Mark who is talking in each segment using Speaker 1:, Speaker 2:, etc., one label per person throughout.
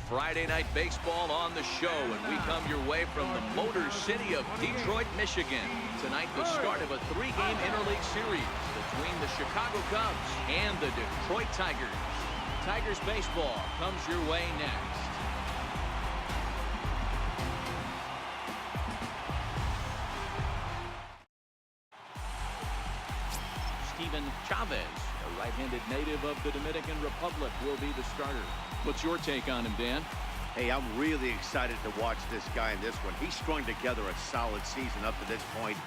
Speaker 1: Friday Night Baseball on the show, and we come your way from the Motor City of Detroit, Michigan. Tonight, the start of a 3-game interleague series between the Chicago Cubs and the Detroit Tigers. Tigers baseball comes your way next. Chavez, a right-handed native of the Dominican Republic, will be the starter. What's your take on him, Dan?
Speaker 2: Hey, I'm really excited to watch this guy in this one. He's strung together a solid season up to this point.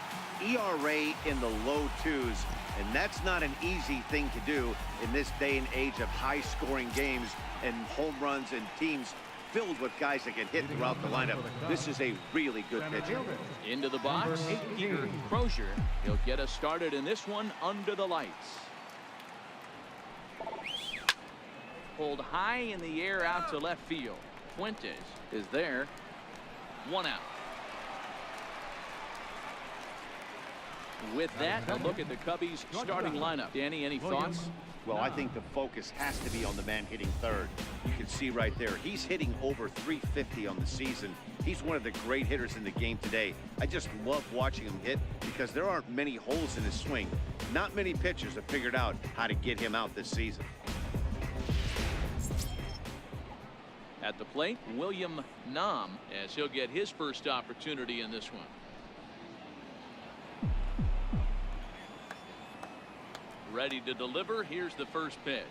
Speaker 2: ERA in the low 2s, and that's not an easy thing to do in this day and age of high-scoring games and home runs and teams filled with guys that can hit throughout the lineup. This is a really good pitcher.
Speaker 1: Into the box, Peter Crozier. He'll get us started in this one under the lights. Pulled high in the air out to left field. Fuentes is there. 1 out. With that, a look at the Cubbies' starting lineup. Danny, any thoughts?
Speaker 2: Well, I think the focus has to be on the man hitting third. You can see right there, he's hitting over 350 on the season. He's one of the great hitters in the game today. I just love watching him hit because there aren't many holes in his swing. Not many pitchers have figured out how to get him out this season.
Speaker 1: At the plate, William Nam, as he'll get his first opportunity in this one. Ready to deliver. Here's the first pitch.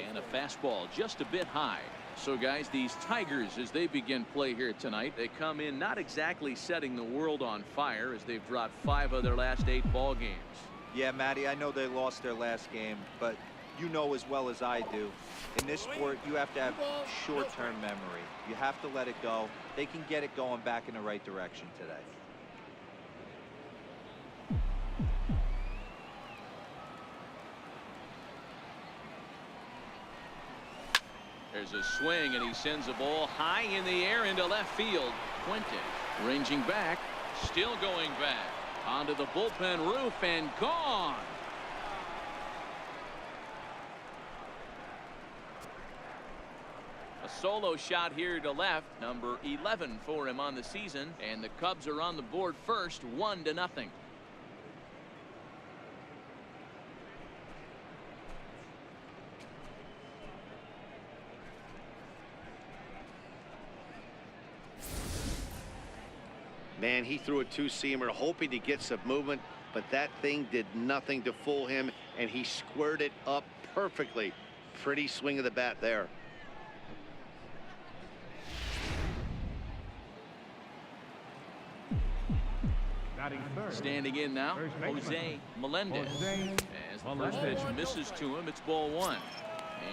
Speaker 1: And a fastball just a bit high. So, guys, these Tigers, as they begin play here tonight, they come in not exactly setting the world on fire as they've dropped 5 of their last 8 ball games.
Speaker 3: Yeah, Matty, I know they lost their last game, but you know as well as I do, in this sport, you have to have short-term memory. You have to let it go. They can get it going back in the right direction today.
Speaker 1: There's a swing, and he sends a ball high in the air into left field. Fuentes ranging back, still going back. Onto the bullpen roof and gone. A solo shot here to left, number 11 for him on the season, and the Cubs are on the board first, 1-0.
Speaker 2: Man, he threw a 2-seamer hoping to get some movement, but that thing did nothing to fool him, and he squared it up perfectly. Pretty swing of the bat there.
Speaker 1: Standing in now, Jose Melendez. As the first pitch misses to him, it's ball 1.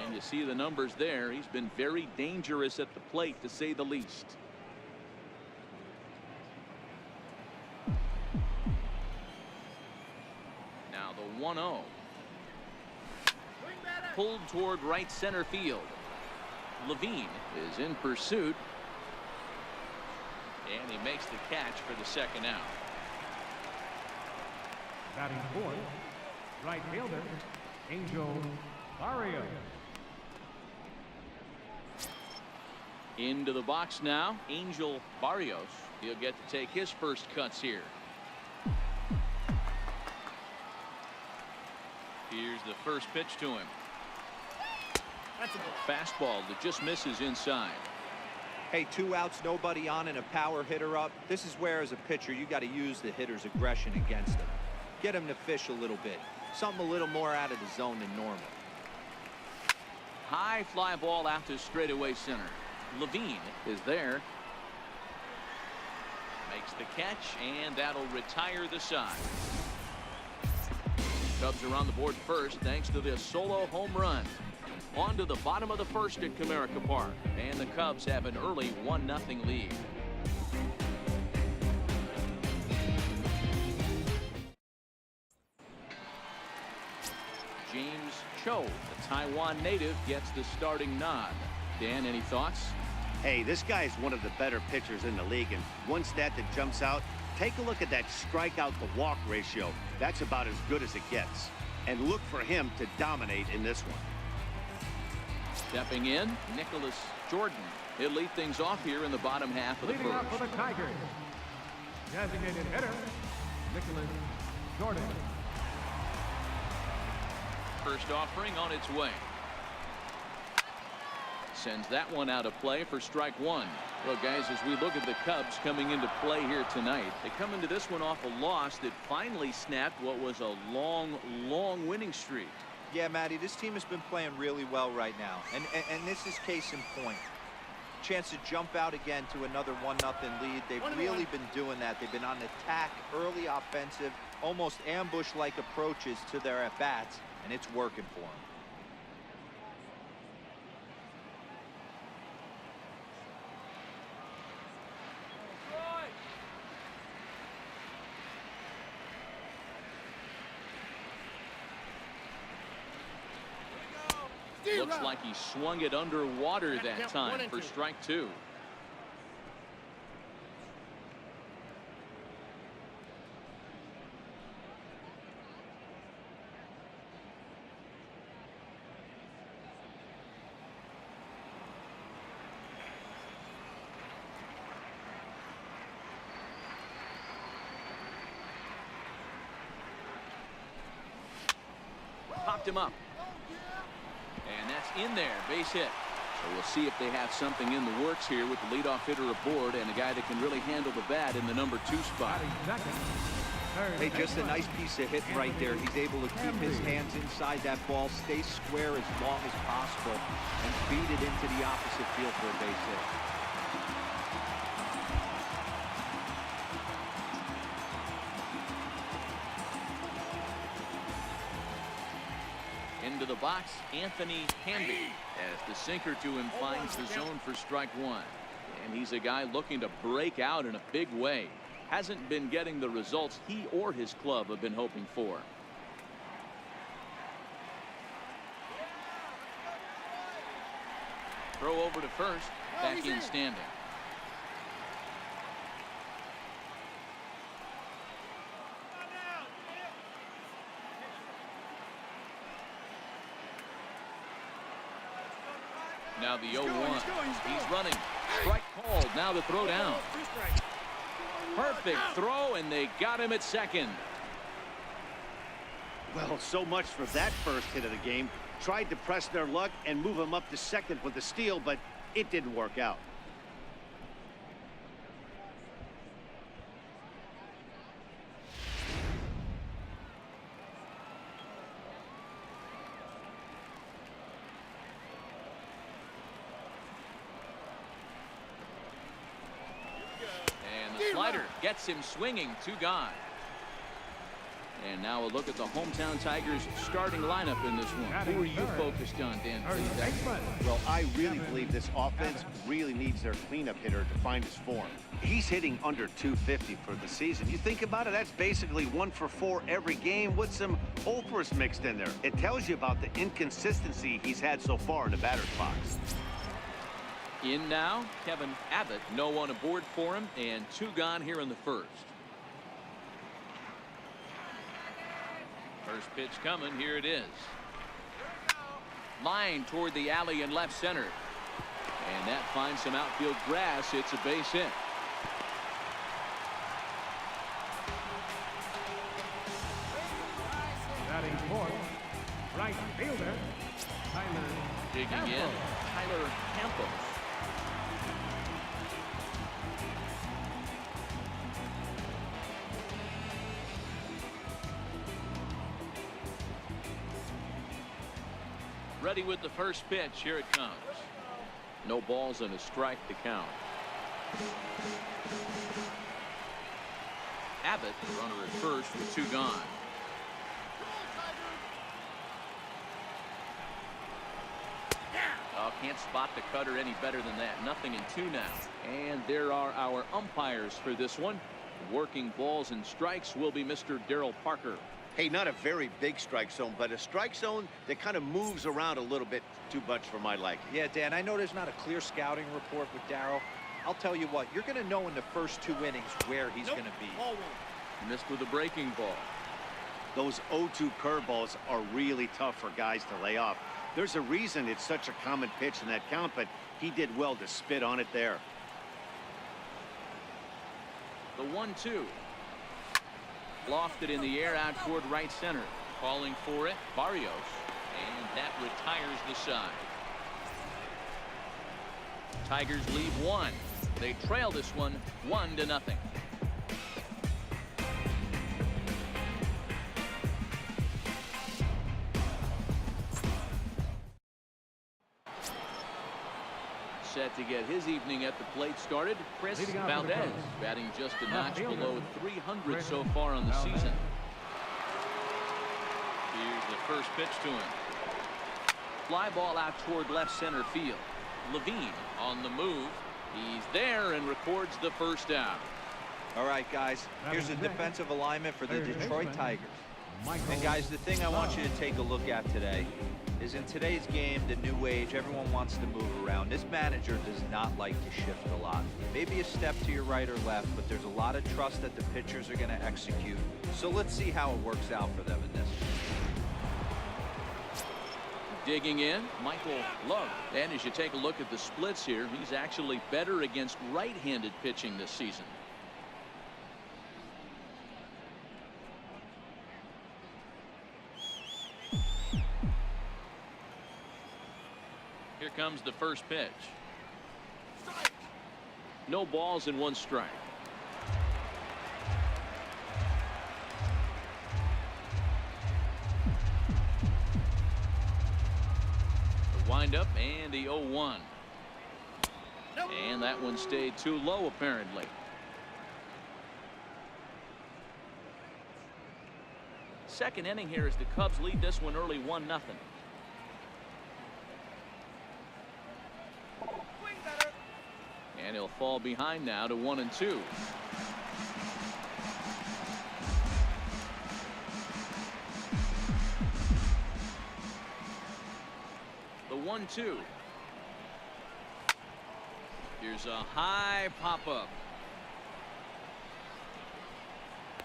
Speaker 1: And you see the numbers there. He's been very dangerous at the plate, to say the least. Now the 1-0. Pulled toward right center field. Levine is in pursuit. And he makes the catch for the second out.
Speaker 4: Batting fourth, right fielder, Angel Barrios.
Speaker 1: Into the box now, Angel Barrios. He'll get to take his first cuts here. Here's the first pitch to him. That's a fastball that just misses inside.
Speaker 3: Hey, 2 outs, nobody on, and a power hitter up. This is where, as a pitcher, you got to use the hitter's aggression against him. Get him to fish a little bit. Something a little more out of the zone than normal.
Speaker 1: High fly ball out to straightaway center. Levine is there. Makes the catch, and that'll retire the side. Cubs are on the board first thanks to this solo home run. On to the bottom of the first at Comerica Park, and the Cubs have an early 1-0 lead. James Cho, the Taiwan native, gets the starting nod. Dan, any thoughts?
Speaker 2: Hey, this guy's one of the better pitchers in the league, and one stat that jumps out, take a look at that strikeout to walk ratio. That's about as good as it gets. And look for him to dominate in this one.
Speaker 1: Stepping in, Nicholas Jordan, he'll lead things off here in the bottom half of the
Speaker 4: Leading off
Speaker 1: first.
Speaker 4: for the Tigers, designated hitter, Nicholas Jordan.
Speaker 1: First offering on its way. Sends that one out of play for strike one. Well, guys, as we look at the Cubs coming into play here tonight, they come into this one off a loss that finally snapped what was a long winning streak.
Speaker 3: Yeah, Matty, this team has been playing really well right now, and this is case in point. Chance to jump out again to another 1-0 lead. They've really been doing that. They've been on attack, early offensive, almost ambush-like approaches to their at-bats, and it's working for them.
Speaker 1: Looks like he swung it underwater that time for strike two. Popped him up. And that's in there, base hit. So we'll see if they have something in the works here with the leadoff hitter aboard and a guy that can really handle the bat in the number 2 spot.
Speaker 3: Hey, just a nice piece of hitting right there. He's able to keep his hands inside that ball, stay square as long as possible, and feed it into the opposite field for a base hit.
Speaker 1: Into the box, Anthony Hanby, as the sinker to him finds the zone for strike one. And he's a guy looking to break out in a big way. Hasn't been getting the results he or his club have been hoping for. Throw over to first, back in standing. Now the 0-1. He's running. Strike called. Now the throw down. Perfect throw, and they got him at second.
Speaker 2: Well, so much for that first hit of the game. Tried to press their luck and move him up to second with a steal, but it didn't work out.
Speaker 1: Slider gets him swinging, 2 gone. And now a look at the hometown Tigers starting lineup in this one. Who are you focused on, Dan?
Speaker 2: Well, I really believe this offense really needs their cleanup hitter to find his form. He's hitting under 250 for the season. You think about it, that's basically 1 for 4 every game with some Oprahs mixed in there. It tells you about the inconsistency he's had so far in the batter's box.
Speaker 1: In now, Kevin Abbott. No one aboard for him, and 2 gone here in the first. First pitch coming. Here it is. Line toward the alley in left center. And that finds some outfield grass. It's a base hit.
Speaker 4: Batting fourth, right fielder, Tyler.
Speaker 1: Digging in, Tyler Campos. Ready with the first pitch. Here it comes. No balls and a strike to count. Abbott, runner at first with 2 gone. Oh, can't spot the cutter any better than that. Nothing in 2 now. And there are our umpires for this one. Working balls and strikes will be Mr. Darryl Parker.
Speaker 2: Hey, not a very big strike zone, but a strike zone that kind of moves around a little bit too much for my liking.
Speaker 3: Yeah, Dan, I know there's not a clear scouting report with Darryl. I'll tell you what, you're going to know in the first 2 innings where he's going to be.
Speaker 1: Missed with a breaking ball.
Speaker 2: Those 0-2 curveballs are really tough for guys to lay off. There's a reason it's such a common pitch in that count, but he did well to spit on it there.
Speaker 1: The 1-2. Lofted in the air out toward right center. Calling for it, Barrios. And that retires the side. Tigers lead one. They trail this one 1-0. Set to get his evening at the plate started, Chris Valdez, batting just a notch below 300 so far on the season. Here's the first pitch to him. Fly ball out toward left center field. Levine on the move. He's there and records the first out.
Speaker 3: All right, guys, here's the defensive alignment for the Detroit Tigers. And guys, the thing I want you to take a look at today is in today's game, the new age, everyone wants to move around. This manager does not like to shift a lot. Maybe a step to your right or left, but there's a lot of trust that the pitchers are going to execute. So let's see how it works out for them in this.
Speaker 1: Digging in, Michael Love. And as you take a look at the splits here, he's actually better against right-handed pitching this season. Here comes the first pitch. No balls and 1 strike. The windup and the 0-1. And that one stayed too low apparently. Second inning here as the Cubs lead this one early 1-0. And he'll fall behind now to 1-2. The 1-2. Here's a high pop-up.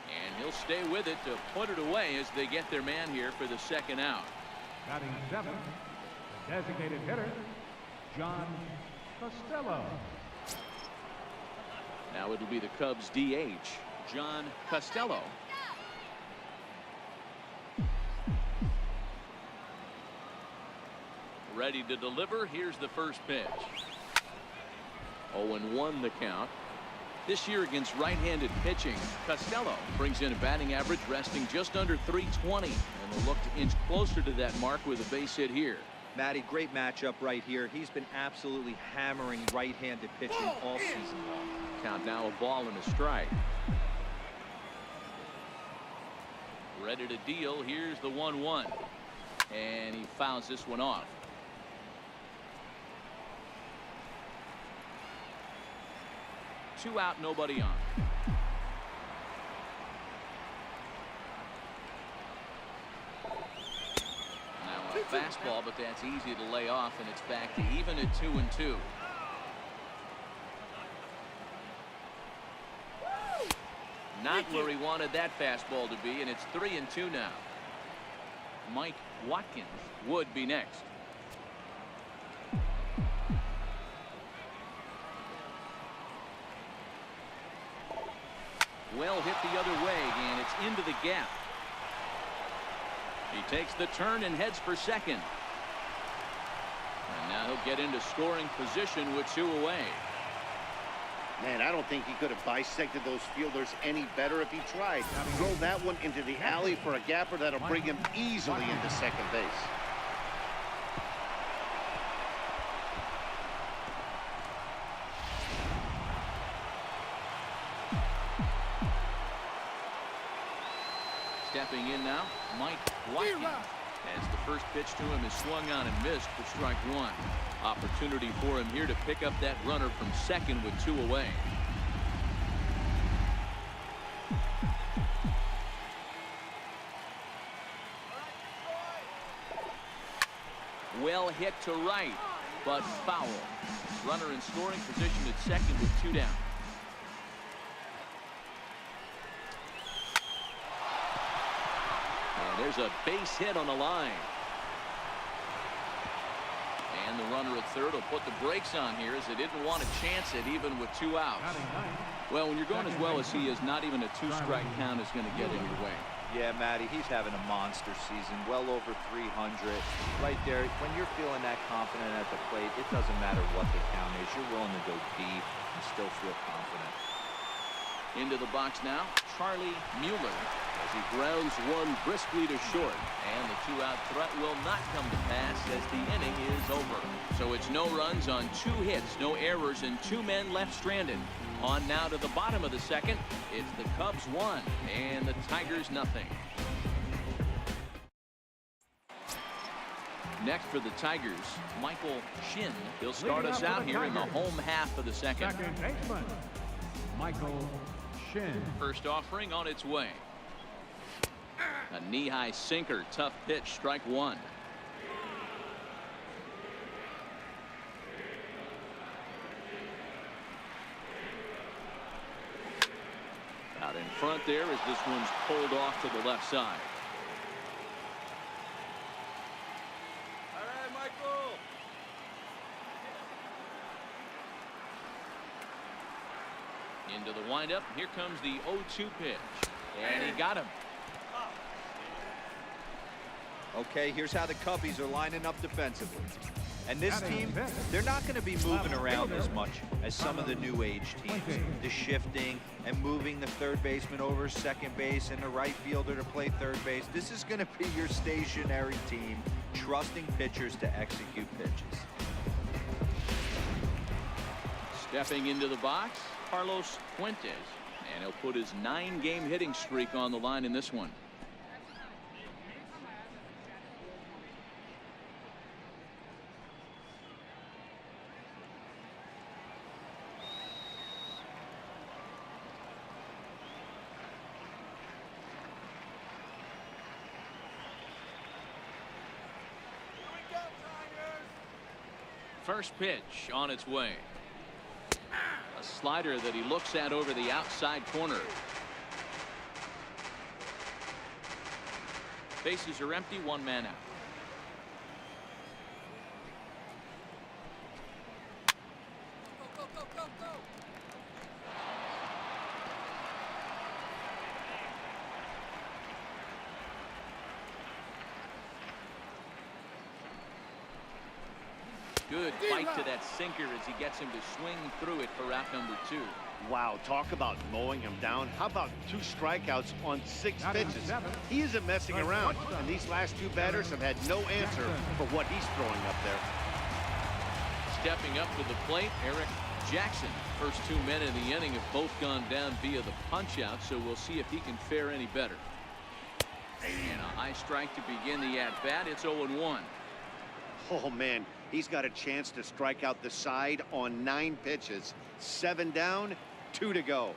Speaker 1: And he'll stay with it to put it away as they get their man here for the second out.
Speaker 4: Batting 7, the designated hitter, John Costello.
Speaker 1: Now it'll be the Cubs DH, John Costello. Ready to deliver. Here's the first pitch. 0-1 the count. This year against right-handed pitching, Costello brings in a batting average resting just under 320, and will look to inch closer to that mark with a base hit here.
Speaker 3: Matty, great matchup right here. He's been absolutely hammering right-handed pitching all season long.
Speaker 1: Count now a ball and a strike. Ready to deal. Here's the 1-1. And he fouls this one off. Two out, nobody on. Now a fastball, but that's easy to lay off, and it's back to even at 2-2. Not where he wanted that fastball to be, and it's 3-2 now. Mike Watkins would be next. Well hit the other way, and it's into the gap. He takes the turn and heads for second. And now he'll get into scoring position with 2 away.
Speaker 2: Man, I don't think he could have bisected those fielders any better if he tried. Throw that one into the alley for a gapper that'll bring him easily into second base.
Speaker 1: Stepping in now, Mike Watkins. As the first pitch to him is swung on and missed for strike 1. Opportunity for him here to pick up that runner from second with 2 away. Well hit to right, but foul. Runner in scoring position at second with 2 down. And there's a base hit on the line. the runner at third will put the brakes on here as they didn't want to chance it even with 2 outs. Well, when you're going as well as he is, not even a 2-strike count is going to get in your way.
Speaker 3: Yeah, Matty, he's having a monster season, well over 300. Right there, when you're feeling that confident at the plate, it doesn't matter what the count is. You're willing to go deep and still feel confident.
Speaker 1: Into the box now, Charlie Mueller, as he grounds one briskly to short. And the 2-out threat will not come to pass as the inning is over. So it's no runs on 2 hits, no errors, and 2 men left stranded. On now to the bottom of the second. It's the Cubs 1 and the Tigers nothing. Next for the Tigers, Michael Shin. He'll start us out here in the home half of the second.
Speaker 4: Second baseman, Michael Shin.
Speaker 1: First offering on its way. A knee-high sinker, tough pitch, strike 1. Out in front there as this one's pulled off to the left side.
Speaker 5: All right, Michael.
Speaker 1: Into the windup. Here comes the 0-2 pitch. And he got him.
Speaker 3: Okay, here's how the Cubbies are lining up defensively. And this team, they're not going to be moving around as much as some of the new age teams. The shifting and moving the third baseman over second base and the right fielder to play third base. This is going to be your stationary team, trusting pitchers to execute pitches.
Speaker 1: Stepping into the box, Carlos Fuentes. And he'll put his 9-game hitting streak on the line in this one. First pitch on its way. A slider that he looks at over the outside corner. Bases are empty, 1 man out.
Speaker 5: Go, go, go, go.
Speaker 1: Good bite to that sinker as he gets him to swing through it for out number 2.
Speaker 2: Wow, talk about mowing him down. How about 2 strikeouts on 6 pitches? He isn't messing around, and these last 2 batters have had no answer for what he's throwing up there.
Speaker 1: Stepping up to the plate, Eric Jackson. First 2 men in the inning have both gone down via the punch-out, so we'll see if he can fare any better. And a high strike to begin the at-bat. It's 0-1.
Speaker 2: Oh, man, he's got a chance to strike out the side on 9 pitches. 7 down, 2 to go.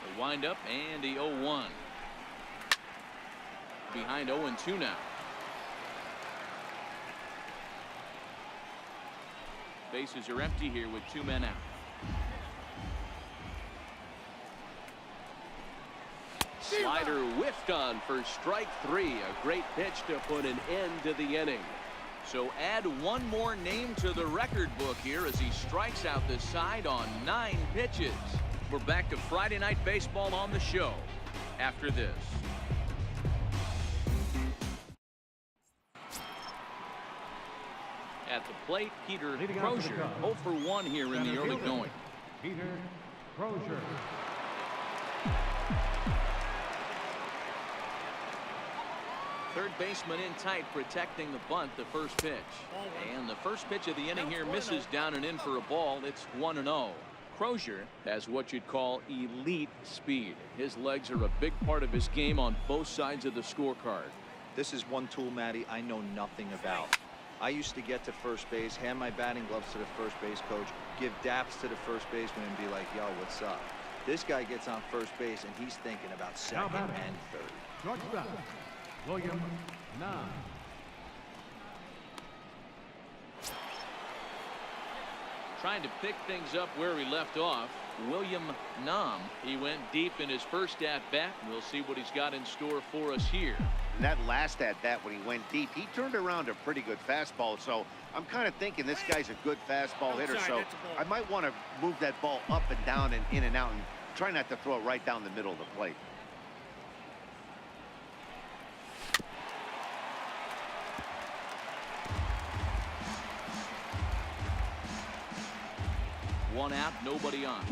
Speaker 1: The windup and the 0-1. Behind 0-2 now. Bases are empty here with 2 men out. Slider whiffed on for strike 3. A great pitch to put an end to the inning. So add 1 more name to the record book here as he strikes out the side on 9 pitches. We're back to Friday Night Baseball on the show after this. At the plate, Peter Crozier, 0 for 1 here in the early going.
Speaker 4: Peter Crozier.
Speaker 1: Third baseman in tight, protecting the bunt, the first pitch. And the first pitch of the inning here misses down and in for a ball. It's 1-0. Crozier has what you'd call elite speed. His legs are a big part of his game on both sides of the scorecard.
Speaker 3: This is one tool, Matty, I know nothing about. I used to get to first base, hand my batting gloves to the first base coach, give daps to the first baseman and be like, yo, what's up? This guy gets on first base and he's thinking about second and third.
Speaker 4: Shortstop, William Nam.
Speaker 1: Trying to pick things up where he left off, William Nam. He went deep in his first at-bat. We'll see what he's got in store for us here.
Speaker 2: And that last at-bat when he went deep, he turned around a pretty good fastball. So I'm kind of thinking this guy's a good fastball hitter. So I might want to move that ball up and down and in and out and try not to throw it right down the middle of the plate.
Speaker 1: One out, nobody on.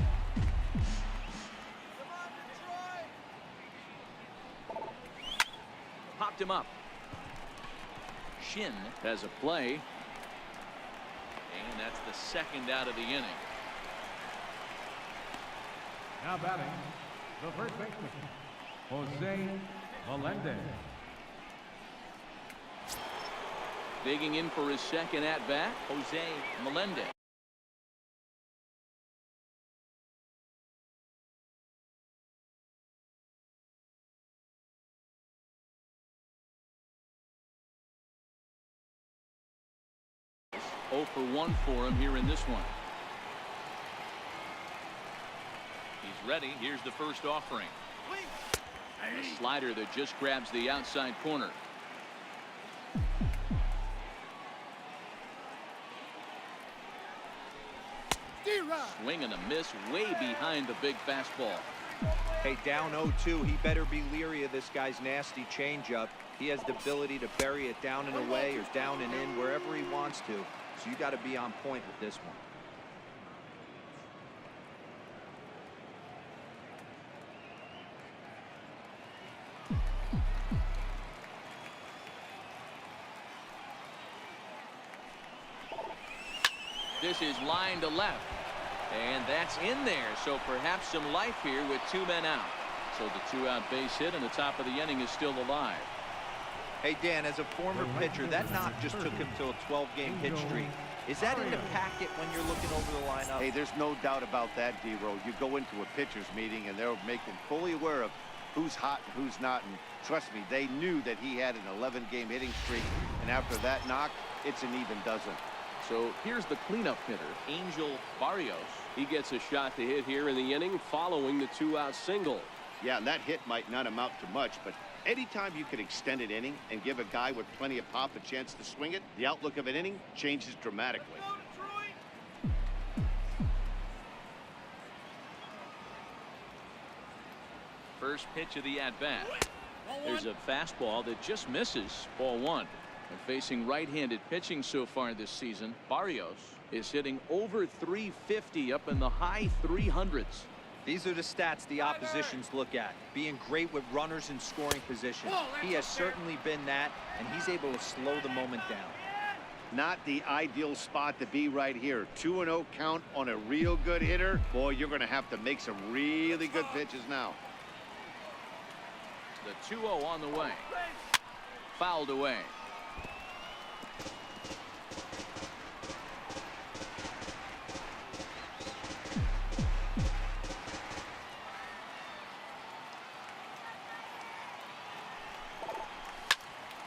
Speaker 1: Popped him up. Shin has a play. And that's the second out of the inning.
Speaker 4: Now batting, the first baseman, Jose Melendez.
Speaker 1: Digging in for his second at-bat, Jose Melendez. Oh for 1 for him here in this one. He's ready. Here's the first offering. A slider that just grabs the outside corner. Swing and a miss way behind the big fastball.
Speaker 3: Hey, down 0-2, he better be leery of this guy's nasty changeup. He has the ability to bury it down and away or down and in wherever he wants to. So you got to be on point with this one.
Speaker 1: This is line to left. And that's in there. So perhaps some life here with 2 men out. So the 2-out base hit and the top of the inning is still alive.
Speaker 3: Hey, Dan, as a former pitcher, that knock just took him to a 12-game hit streak. Is that in the packet when you're looking over the lineup?
Speaker 2: Hey, there's no doubt about that, D-Row. You go into a pitcher's meeting, and they're making fully aware of who's hot and who's not. And trust me, they knew that he had an 11-game hitting streak. And after that knock, it's an even dozen.
Speaker 1: So here's the cleanup hitter, Angel Barrios. He gets a shot to hit here in the inning following the 2-out single.
Speaker 2: Yeah, and that hit might not amount to much, but anytime you can extend an inning and give a guy with plenty of pop a chance to swing it, the outlook of an inning changes dramatically.
Speaker 1: First pitch of the at-bat. There's a fastball that just misses. Ball 1. And facing right-handed pitching so far this season, Barrios is hitting over 350 up in the high 300s.
Speaker 3: These are the stats the oppositions look at. Being great with runners in scoring position. He has certainly been that, and he's able to slow the moment down.
Speaker 2: Not the ideal spot to be right here. 2-0 count on a real good hitter. Boy, you're going to have to make some really good pitches now.
Speaker 1: The 2-0 on the way. Fouled away.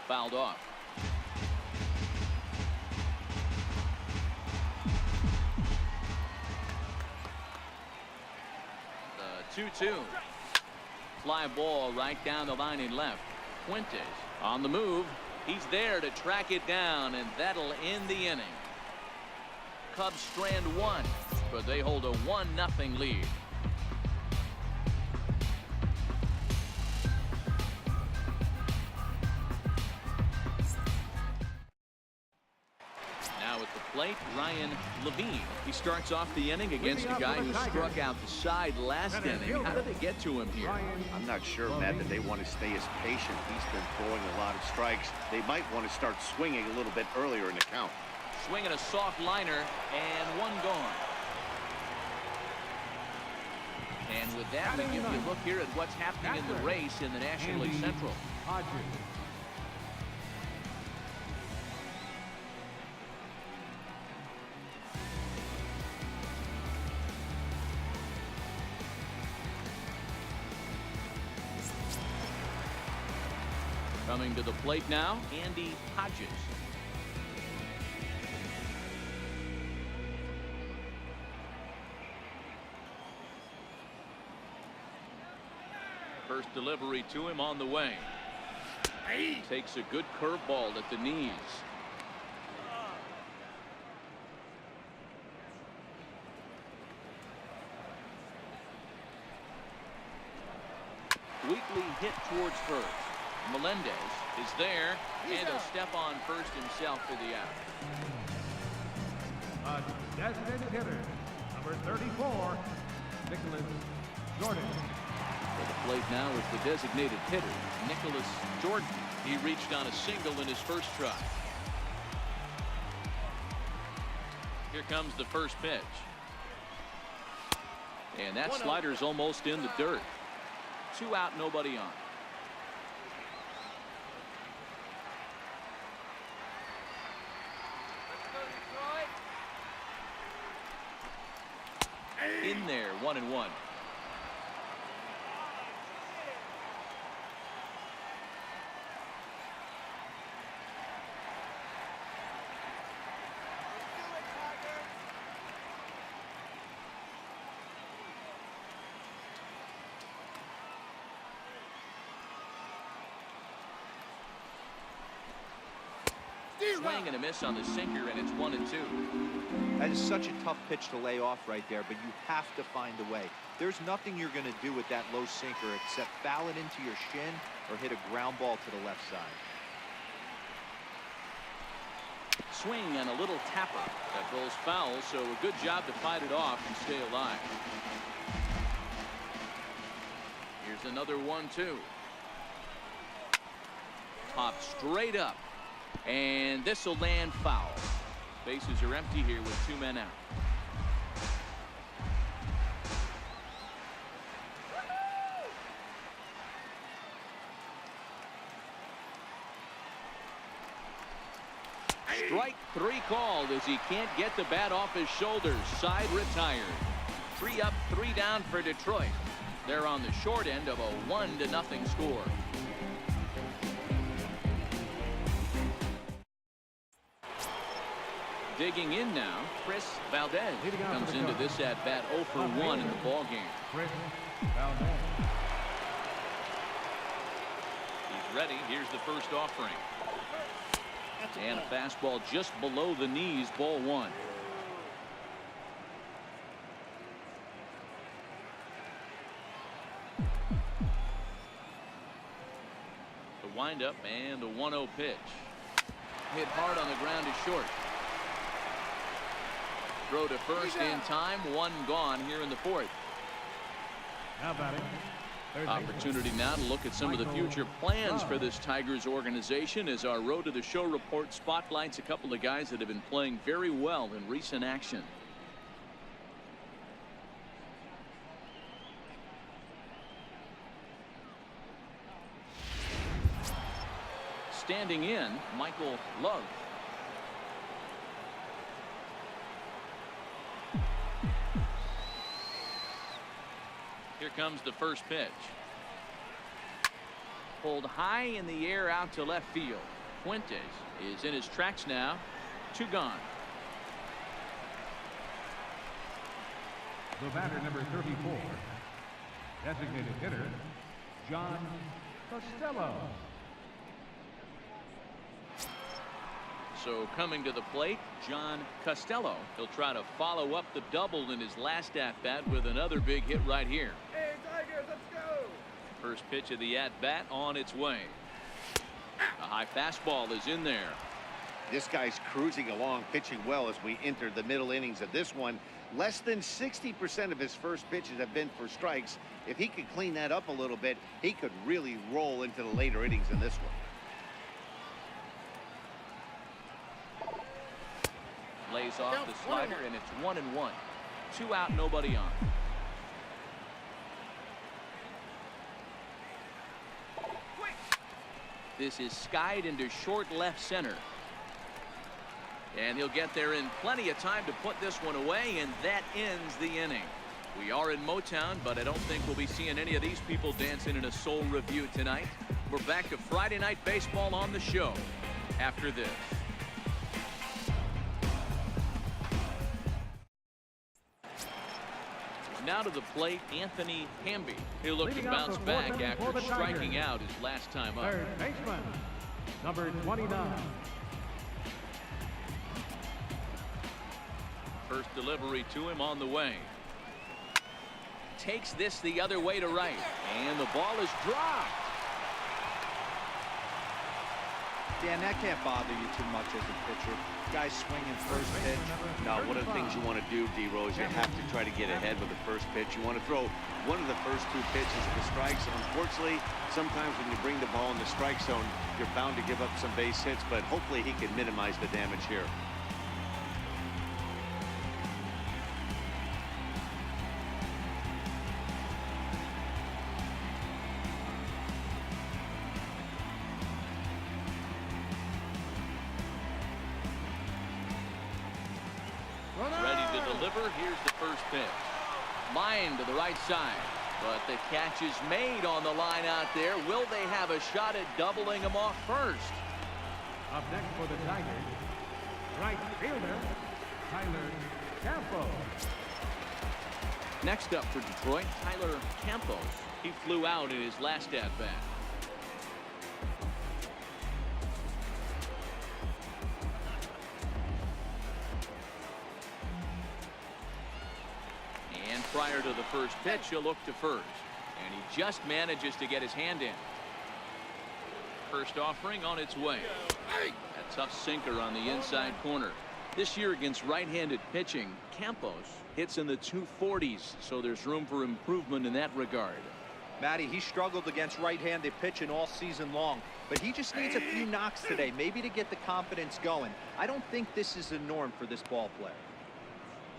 Speaker 1: Fouled off. The 2-2. Fly ball right down the line in left. Fuentes on the move. He's there to track it down, and that'll end the inning. Cubs strand 1, but they hold a 1-0 lead. Plate, Ryan Levine. He starts off the inning against a guy who struck out the side last inning. How did they get to him here?
Speaker 2: I'm not sure, Matt, that they want to stay as patient. He's been throwing a lot of strikes. They might want to start swinging a little bit earlier in the count.
Speaker 1: Swinging a soft liner, and 1 gone. And with that, we give you a look here at what's happening in the race in the National League Central. Coming to the plate now, Andy Hodges. First delivery to him on the way. Takes a good curveball at the knees. Weekly hit towards first. Melendez is there, and he'll step on first himself for the out.
Speaker 4: A designated hitter, number 34, Nicholas Jordan.
Speaker 1: For the plate now is the designated hitter, Nicholas Jordan. He reached on a single in his first try. Here comes the first pitch. And that slider's almost in the dirt. 2 out, nobody on. In there, 1-1. Swing and a miss on the sinker, and it's 1-2.
Speaker 3: That is such a tough pitch to lay off right there, but you have to find a way. There's nothing you're going to do with that low sinker except foul it into your shin or hit a ground ball to the left side.
Speaker 1: Swing and a little tapper. That goes foul, so a good job to fight it off and stay alive. Here's another 1-2. Popped straight up. And this will land foul. Bases are empty here with 2 men out. Strike 3 called as he can't get the bat off his shoulders. Side retired. 3 up, 3 down for Detroit. They're on the short end of a 1-0 score. Digging in now, Chris Valdez comes into this at bat 0 for 1 in the ball game.
Speaker 4: Chris Valdez.
Speaker 1: He's ready. Here's the first offering. And a fastball just below the knees, ball 1. The windup and the 1-0 pitch. Hit hard on the ground to short. Throw to first in time. 1 gone here in the 4th.
Speaker 4: Now batting.
Speaker 1: Opportunity now to look at some of the future plans for this Tigers organization as our Road to the Show report spotlights a couple of guys that have been playing very well in recent action. Standing in, Michael Love. Here comes the first pitch. Pulled high in the air out to left field. Fuentes is in his tracks now. 2 gone.
Speaker 4: The batter, number 34, designated hitter, John Costello.
Speaker 1: So coming to the plate, John Costello. He'll try to follow up the double in his last at-bat with another big hit right here.
Speaker 5: Hey, Tigers, let's go!
Speaker 1: First pitch of the at-bat on its way. A high fastball is in there.
Speaker 2: This guy's cruising along, pitching well as we enter the middle innings of this one. Less than 60% of his first pitches have been for strikes. If he could clean that up a little bit, he could really roll into the later innings in this one.
Speaker 1: Lays off the slider, and it's 1-1. 2 out, nobody on. This is skied into short left center. And he'll get there in plenty of time to put this one away, and that ends the inning. We are in Motown, but I don't think we'll be seeing any of these people dancing in a soul review tonight. We're back to Friday Night Baseball on the show after this. Now to the plate, Anthony Hamby. He'll look to
Speaker 4: Leading off
Speaker 1: bounce
Speaker 4: the
Speaker 1: back
Speaker 4: fourth inning for
Speaker 1: after
Speaker 4: the
Speaker 1: striking
Speaker 4: Tigers.
Speaker 1: out his last time up.
Speaker 4: Third baseman, number 29.
Speaker 1: First delivery to him on the way. Takes this the other way to right. And the ball is dropped.
Speaker 3: Dan, that can't bother you too much as a pitcher. Guys swinging first pitch.
Speaker 2: Now, one of the things you want to do, D-Rose, you have to try to get ahead with the first pitch. You want to throw one of the first two pitches to the strikes. Unfortunately, sometimes when you bring the ball in the strike zone, you're bound to give up some base hits, but hopefully he can minimize the damage here.
Speaker 1: Ready to deliver. Here's the first pitch. Line to the right side. But the catch is made on the line out there. Will they have a shot at doubling him off first?
Speaker 4: Up next for the Tigers, right fielder, Tyler Campos.
Speaker 1: Next up for Detroit, Tyler Campos. He flew out in his last at-bat. And prior to the first pitch, he'll look to first. And he just manages to get his hand in. First offering on its way. A tough sinker on the inside corner. This year against right-handed pitching, Campos hits in the 240s, so there's room for improvement in that regard.
Speaker 3: Matty, he struggled against right-handed pitching all season long, but he just needs a few knocks today, maybe to get the confidence going. I don't think this is the norm for this ball player.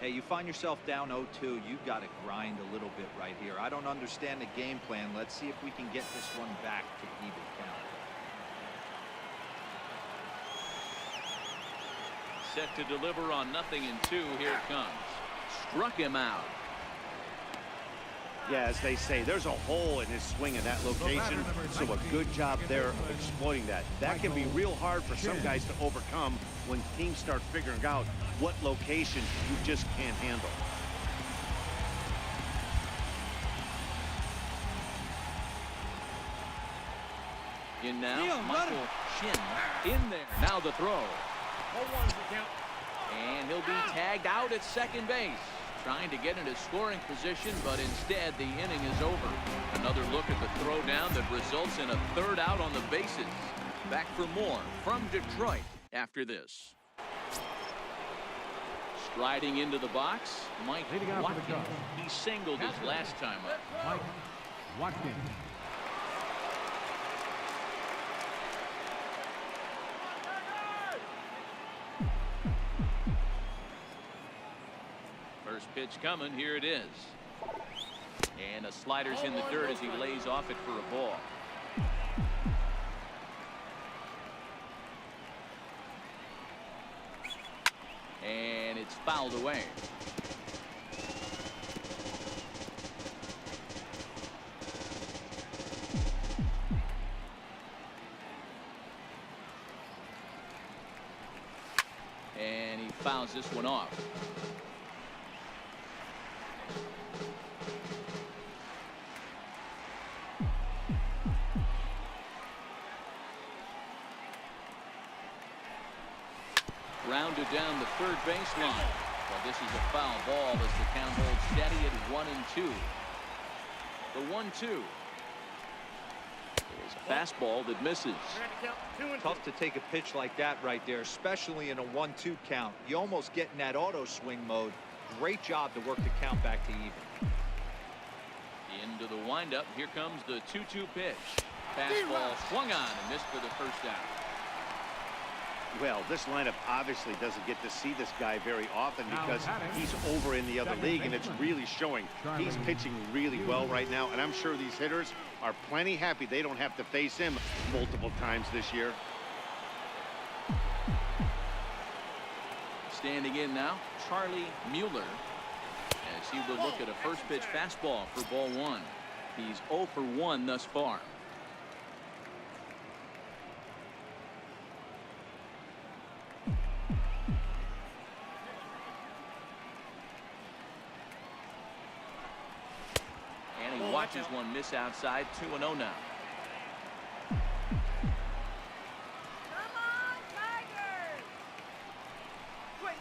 Speaker 3: Hey, you find yourself down 0-2, you've got to grind a little bit right here. I don't understand the game plan. Let's see if we can get this one back to even count.
Speaker 1: Set to deliver on 0-2. Here it comes. Struck him out.
Speaker 2: Yeah, as they say, there's a hole in his swing in that location, so a good job there of exploiting that. That can be real hard for some guys to overcome when teams start figuring out what locations you just can't handle.
Speaker 1: In now, Michael Shin in there. Now the throw. And he'll be tagged out at second base. Trying to get into scoring position, but instead the inning is over. Another look at the throwdown that results in a third out on the bases. Back for more from Detroit after this. Striding into the box, Mike Watkins. He singled his last time up.
Speaker 4: Mike Watkins.
Speaker 1: First pitch coming. Here it is. And a slider's in the dirt as he lays off it for a ball. And it's fouled away. And he fouls this one off. Rounded down the third baseline. Well, this is a foul ball as the count holds steady at 1-2. The 1-2 is a fastball that misses.
Speaker 3: Tough to take a pitch like that right there, especially in a 1-2 count. You almost get in that auto swing mode. Great job to work the count back to even.
Speaker 1: Into the windup. Here comes the 2-2 pitch. Fastball swung on and missed for the first out.
Speaker 2: Well, this lineup obviously doesn't get to see this guy very often because he's over in the other league, and it's really showing. He's pitching really well right now, and I'm sure these hitters are plenty happy they don't have to face him multiple times this year.
Speaker 1: Standing in now, Charlie Mueller, as he will look at a first pitch fastball for ball one. He's 0 for 1 thus far. watches one miss outside. 2-0 now.
Speaker 5: Come on, Tigers! Quick!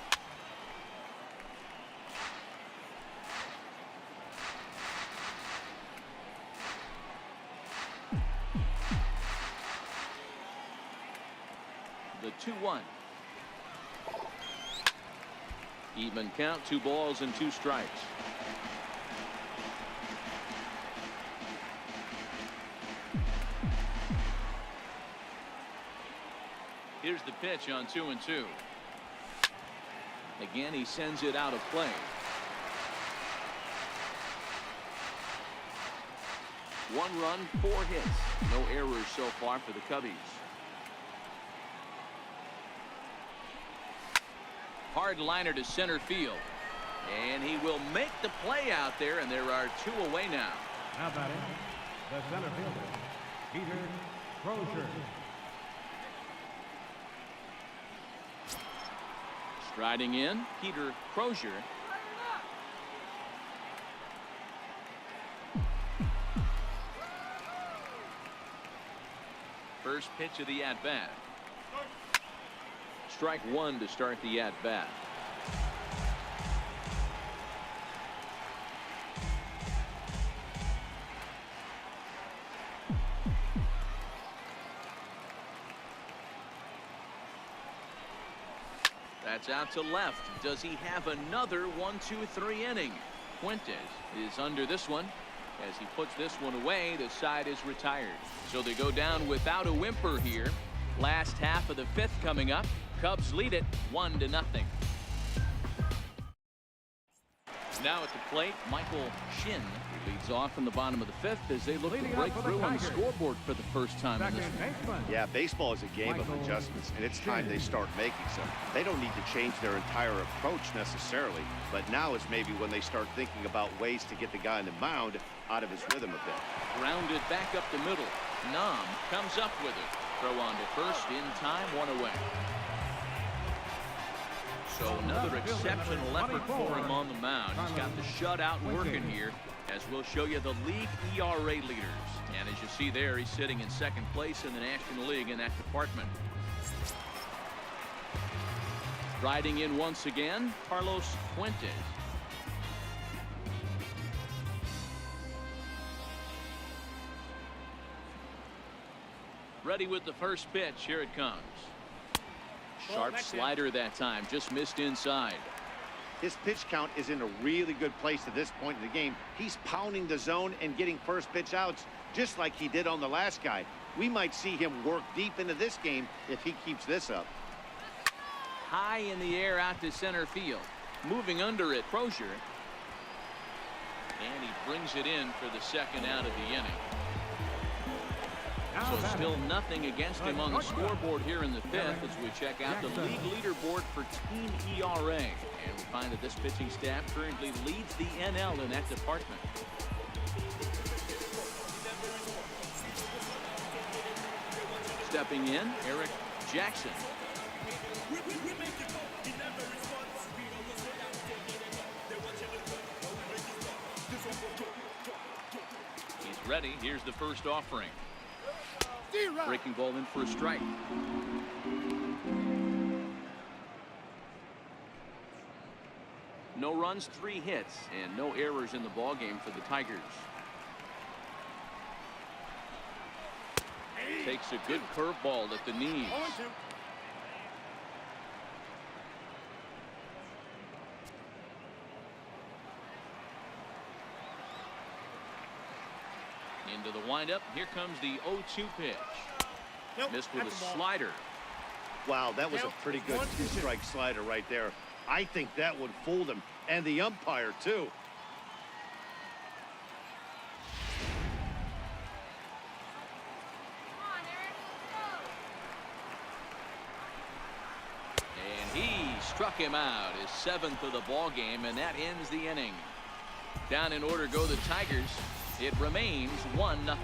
Speaker 1: The 2-1. Even count, 2 balls and 2 strikes. Here's the pitch on 2-2. Again, he sends it out of play. One run, 4 hits. No errors so far for the Cubbies. Hard liner to center field. And he will make the play out there, and there are 2 away now.
Speaker 4: Now batting, the center fielder, Peter Crozier.
Speaker 1: Striding in, Peter Crozier. First pitch of the at-bat. Strike 1 to start the at-bat. That's out to left. Does he have another 1-2-3 inning? Fuentes is under this one. As he puts this one away, the side is retired. So they go down without a whimper here. Last half of the 5th coming up. Cubs lead it 1-0. Now at the plate, Michael Shin leads off in the bottom of the 5th as they look to break through on the scoreboard for the first time in this one.
Speaker 2: Yeah, baseball is a game of adjustments, and it's time they start making some. They don't need to change their entire approach necessarily, but now is maybe when they start thinking about ways to get the guy on the mound out of his rhythm a bit.
Speaker 1: Grounded back up the middle. Nam comes up with it. Throw on to first in time, 1 away. So another exceptional effort for him on the mound. He's got the shutout working here, as we'll show you the league ERA leaders. And as you see there, he's sitting in 2nd place in the National League in that department. Riding in once again, Carlos Fuentes. Ready with the first pitch. Here it comes. Sharp slider that time, just missed inside.
Speaker 2: His pitch count is in a really good place at this point in the game. He's pounding the zone and getting first pitch outs just like he did on the last guy. We might see him work deep into this game if he keeps this up.
Speaker 1: High in the air out to center field. Moving under it, Crozier. And he brings it in for the 2nd out of the inning. So still nothing against him on the scoreboard here in the 5th as we check out the league leaderboard for team ERA. And we find that this pitching staff currently leads the NL in that department. Stepping in, Eric Jackson. He's ready. Here's the first offering. Breaking ball in for a strike. No runs, 3 hits, and no errors in the ball game for the Tigers. Takes a good curveball at the knees. Into the windup. Here comes the 0-2 pitch. Missed with a slider.
Speaker 2: Wow, that was a pretty good 2-strike slider right there. I think that would fool them, and the umpire too.
Speaker 1: And he struck him out, his 7th of the ball game, and that ends the inning. Down in order go the Tigers. It remains 1-0.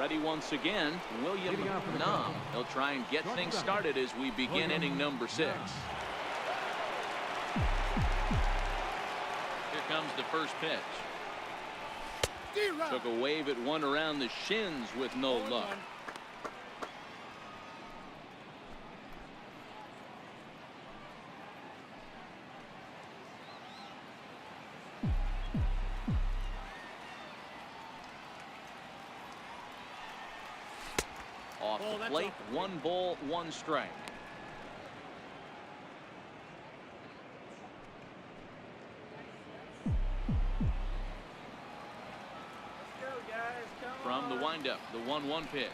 Speaker 1: Ready once again, William Nom. He'll try and get things started as we begin inning number 6. Here comes the first pitch. Took a wave at one around the shins with no luck. Off the plate, 1 ball, 1 strike. From the windup, the 1-1 pitch.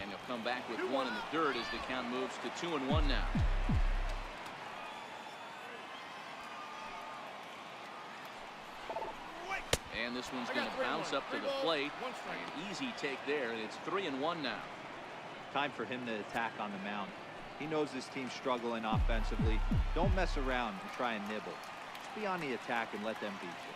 Speaker 1: And he'll come back with 1 in the dirt as the count moves to 2-1 now. And this one's going to bounce up to the plate. An easy take there, and it's 3-1 now.
Speaker 3: Time for him to attack on the mound. He knows this team's struggling offensively. Don't mess around and try and nibble. Just be on the attack and let them beat you.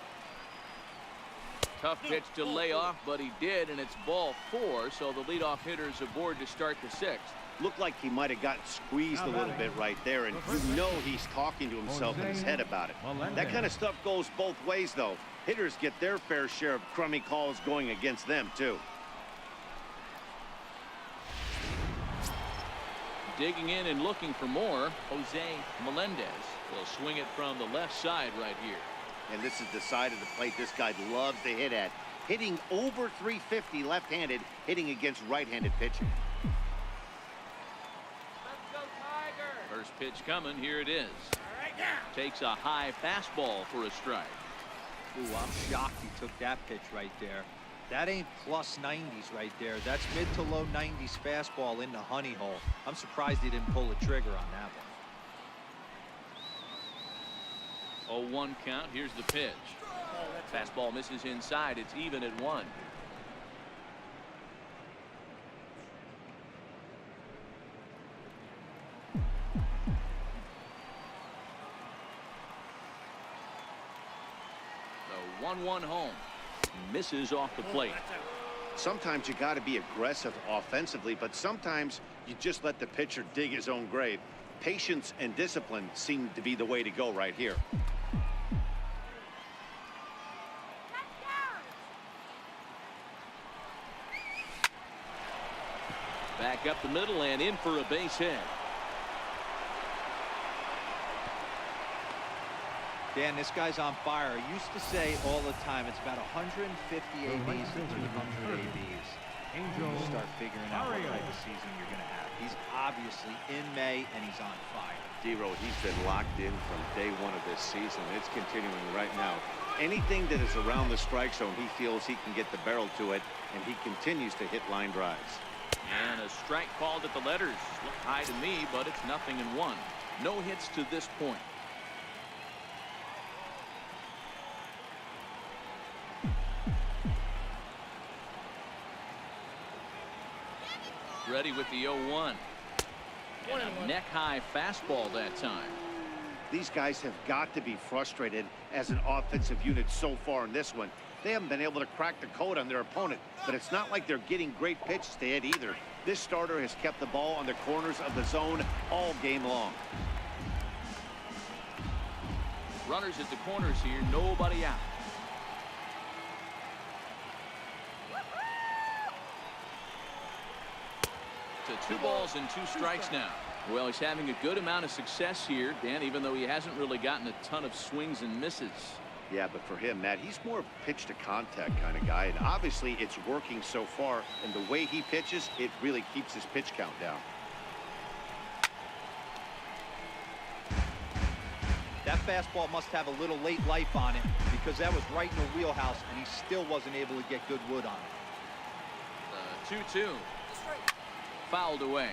Speaker 1: Tough pitch to lay off, but he did, and it's ball 4, so the leadoff hitter's aboard to start the 6th.
Speaker 2: Looked like he might have gotten squeezed a little bit right there, and you know he's talking to himself in his head about it. That kind of stuff goes both ways, though. Hitters get their fair share of crummy calls going against them, too.
Speaker 1: Digging in and looking for more, Jose Melendez will swing it from the left side right here.
Speaker 2: And this is the side of the plate this guy loves to hit at. Hitting over 350 left-handed, hitting against right-handed pitching.
Speaker 5: Let's go, Tiger.
Speaker 1: First pitch coming. Here it is.
Speaker 5: All right, now.
Speaker 1: Takes a high fastball for a strike.
Speaker 3: Ooh, I'm shocked he took that pitch right there. That ain't plus 90s right there. That's mid to low 90s fastball in the honey hole. I'm surprised he didn't pull the trigger on that one.
Speaker 1: 0-1 count. Here's the pitch. Fastball misses inside. It's even at 1. The 1-1 home. Misses off the plate.
Speaker 2: Sometimes you got to be aggressive offensively, but sometimes you just let the pitcher dig his own grave. Patience and discipline seem to be the way to go right here.
Speaker 1: Back up the middle and in for a base hit.
Speaker 3: Dan, this guy's on fire. I used to say all the time it's about 150 ABs to 200 ABs. You start figuring out what type of season you're going to have. He's obviously in May and he's on fire.
Speaker 2: D-Row, he's been locked in from day 1 of this season. It's continuing right now. Anything that is around the strike zone, he feels he can get the barrel to it, and he continues to hit line drives.
Speaker 1: And a strike called at the letters. Looked high to me, but it's 0-1. No hits to this point. Ready with the 0-1. And a neck-high fastball that time.
Speaker 2: These guys have got to be frustrated as an offensive unit so far in this one. They haven't been able to crack the code on their opponent, but it's not like they're getting great pitches to hit either. This starter has kept the ball on the corners of the zone all game long.
Speaker 1: Runners at the corners here, nobody out. To 2 balls and 2 strikes now. Well, he's having a good amount of success here, Dan, even though he hasn't really gotten a ton of swings and misses.
Speaker 2: Yeah, but for him, Matt, he's more pitch to contact kind of guy, and obviously it's working so far, and the way he pitches, it really keeps his pitch count down.
Speaker 3: That fastball must have a little late life on it because that was right in the wheelhouse and he still wasn't able to get good wood on it.
Speaker 1: 2-2. Fouled away.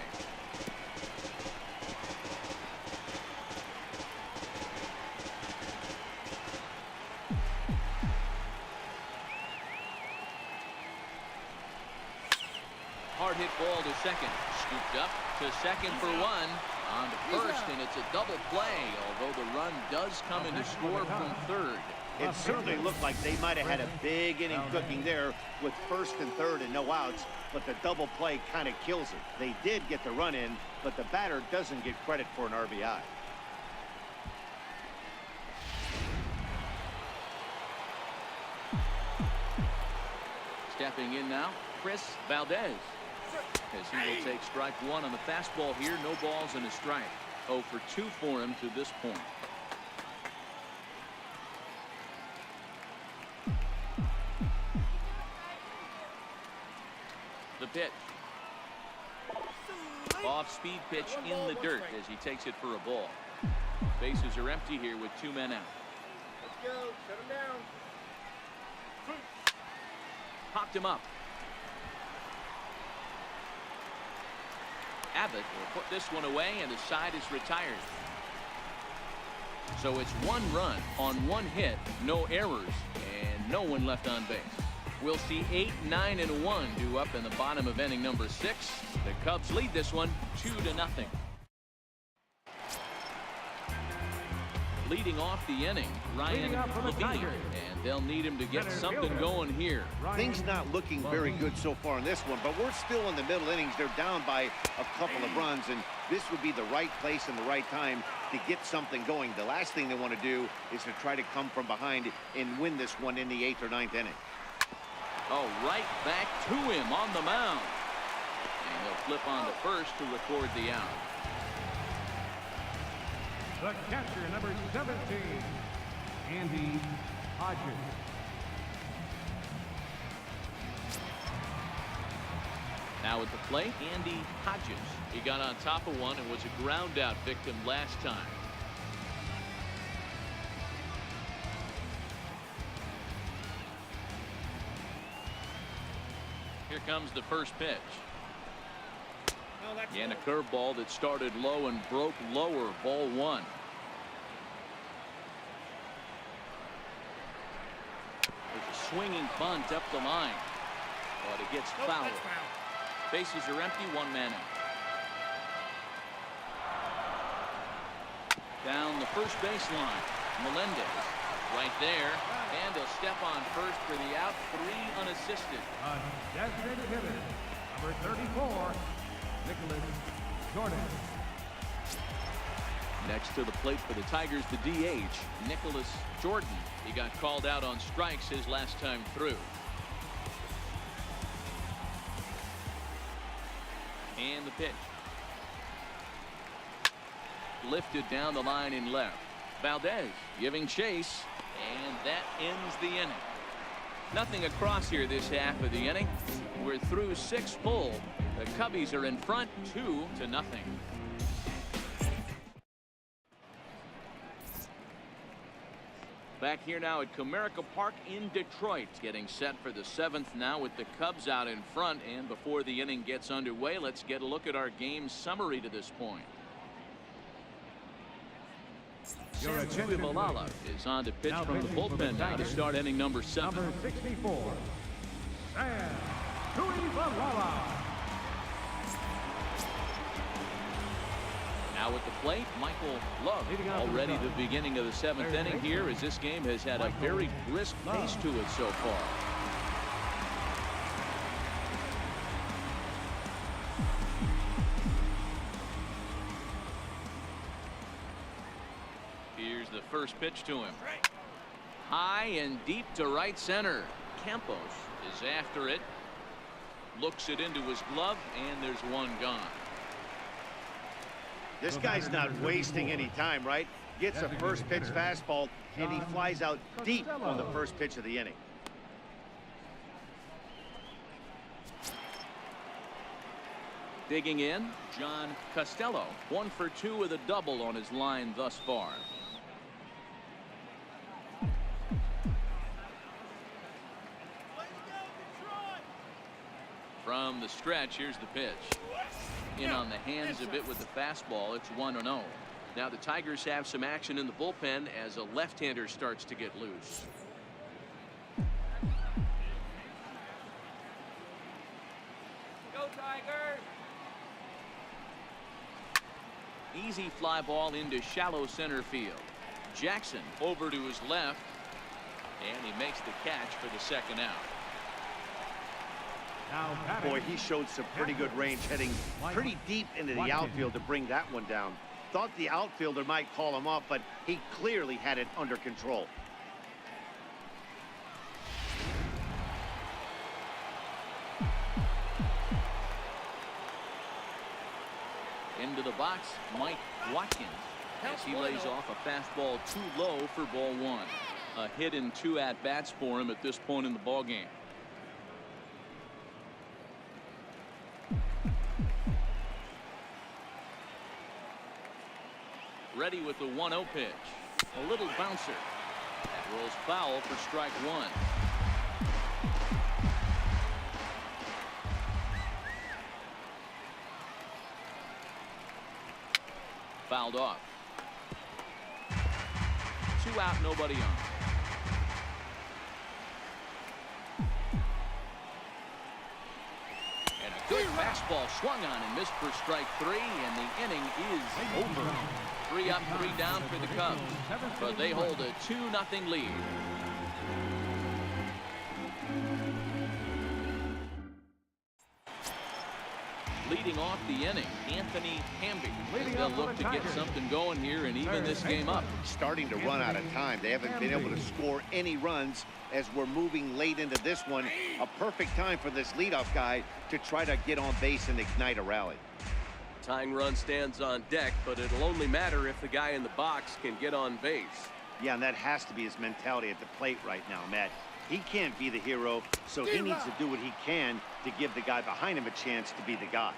Speaker 1: Hard hit ball to second. Scooped up to second for 1. On to first, and it's a double play, although the run does come in to score from third.
Speaker 2: It certainly looked like they might have had a big inning cooking there with first and third and no outs, but the double play kind of kills it. They did get the run in, but the batter doesn't get credit for an RBI.
Speaker 1: Stepping in now, Chris Valdez. As he will take strike one on the fastball here. No balls and a strike. 0 for 2 for him to this point. The pitch. Off-speed pitch in the dirt as he takes it for a ball. Bases are empty here with 2 men out.
Speaker 5: Let's go. Shut him down.
Speaker 1: Popped him up. Abbott will put this one away, and the side is retired. So it's 1 run on 1 hit, no errors, and no one left on base. We'll see 8, 9, and 1 due up in the bottom of inning number 6. The Cubs lead this one 2-0. Leading off the inning, Ryan Levine, and they'll need him to get something going here.
Speaker 2: Things not looking very good so far in this one, but we're still in the middle innings. They're down by a couple of runs, and this would be the right place and the right time to get something going. The last thing they want to do is to try to come from behind and win this one in the 8th or 9th inning.
Speaker 1: Oh, right back to him on the mound. And he'll flip on to first to record the out.
Speaker 4: The catcher, number 17, Andy Hodges.
Speaker 1: Now at the plate, Andy Hodges. He got on top of one and was a ground out victim last time. Here comes the first pitch. And a curveball that started low and broke lower. Ball 1. There's a swinging bunt up the line, but it gets fouled. Bases are empty. 1 man out. Down the first baseline, Melendez right there, and he'll step on first for the out. 3 unassisted.
Speaker 4: A designated hitter, number 34, Nicholas Jordan.
Speaker 1: Next to the plate for the Tigers, the DH, Nicholas Jordan. He got called out on strikes his last time through. And the pitch. Lifted down the line in left. Valdez giving chase, and that ends the inning. Nothing across here this half of the inning. We're through 6 full. The Cubbies are in front 2-0. Back here now at Comerica Park in Detroit, getting set for the 7th now with the Cubs out in front. And before the inning gets underway, let's get a look at our game summary to this point. Sanjay Malala is on to pitch from the bullpen now to start inning number 7.
Speaker 4: Number 64, Sanjay Malala.
Speaker 1: Now at the plate, Michael Love. Already the beginning of the 7th inning here, as this game has had a very brisk pace to it so far. Here's the first pitch to him. High and deep to right center. Campos is after it. Looks it into his glove, and there's 1 gone.
Speaker 2: This guy's not wasting any time, right? Gets a first pitch fastball, and he flies out deep on the first pitch of the inning.
Speaker 1: Digging in, John Costello. 1 for 2 with a double on his line thus far. From the stretch, here's the pitch. In on the hands a bit with the fastball. It's 1-0. Now the Tigers have some action in the bullpen as a left-hander starts to get loose.
Speaker 5: Go Tigers!
Speaker 1: Easy fly ball into shallow center field. Jackson over to his left. And he makes the catch for the second out.
Speaker 4: Now batting.
Speaker 2: Boy, he showed some pretty good range, heading pretty deep into the outfield to bring that one down. Thought the outfielder might call him off, but he clearly had it under control.
Speaker 1: Into the box, Mike Watkins, as he lays off a fastball too low for ball one. A hit and 2 at-bats for him at this point in the ballgame. Ready with the 1-0 pitch. A little bouncer. That rolls foul for strike one. Fouled off. 2 out, nobody on. And a good fastball swung on and missed for strike 3, and the inning is over. 3 up, 3 down for the Cubs, but they hold a 2-0 lead. Leading off the inning, Anthony Hamby. They'll look to get something going here and even this game up.
Speaker 2: Starting to run out of time. They haven't been able to score any runs as we're moving late into this one. A perfect time for this leadoff guy to try to get on base and ignite a rally.
Speaker 6: Tying run stands on deck, but it'll only matter if the guy in the box can get on base.
Speaker 2: Yeah, and that has to be his mentality at the plate right now, Matt. He can't be the hero, so he needs to do what he can to give the guy behind him a chance to be the guy.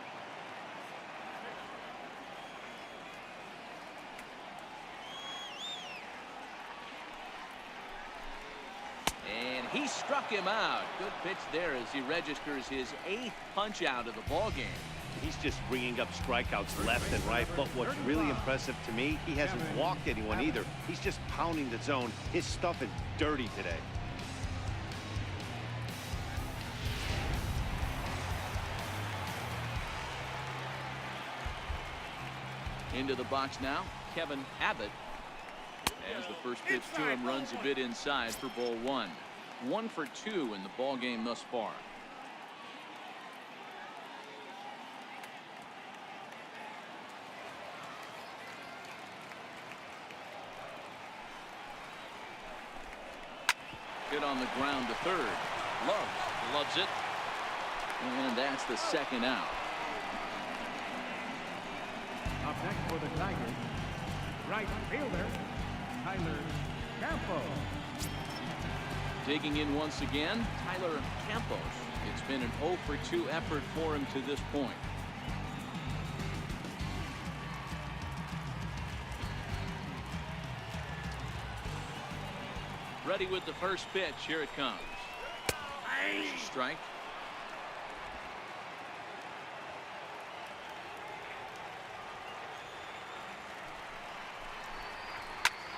Speaker 1: And he struck him out. Good pitch there as he registers his 8th punch out of the ballgame.
Speaker 2: He's just bringing up strikeouts left and right, but what's really impressive to me, he hasn't walked anyone either. He's just pounding the zone. His stuff is dirty today.
Speaker 1: Into the box now, Kevin Abbott. As the first pitch to him runs a bit inside for ball one. 1 for 2 in the ball game thus far. Hit on the ground to third. Loves it. And that's the second out.
Speaker 4: Up next for the Tigers, right fielder, Tyler Campos.
Speaker 1: Digging in once again, Tyler Campos. It's been an 0 for 2 effort for him to this point. Ready with the first pitch. Here it comes. There's a strike.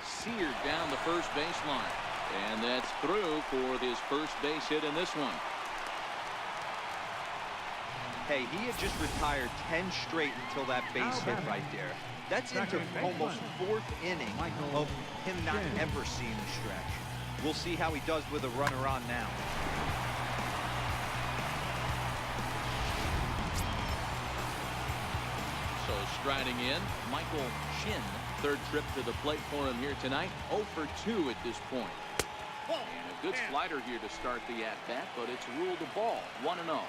Speaker 1: Seared down the first baseline. And that's through for his first base hit in this one.
Speaker 3: Hey, he had just retired 10 straight until that base hit right there. That's into almost 4th inning of him not ever seeing a stretch. We'll see how he does with a runner on now.
Speaker 1: So striding in, Michael Shin. 3rd trip to the plate for him here tonight. 0 for 2 at this point. And a good slider here to start the at-bat, but it's ruled a ball. 1-0.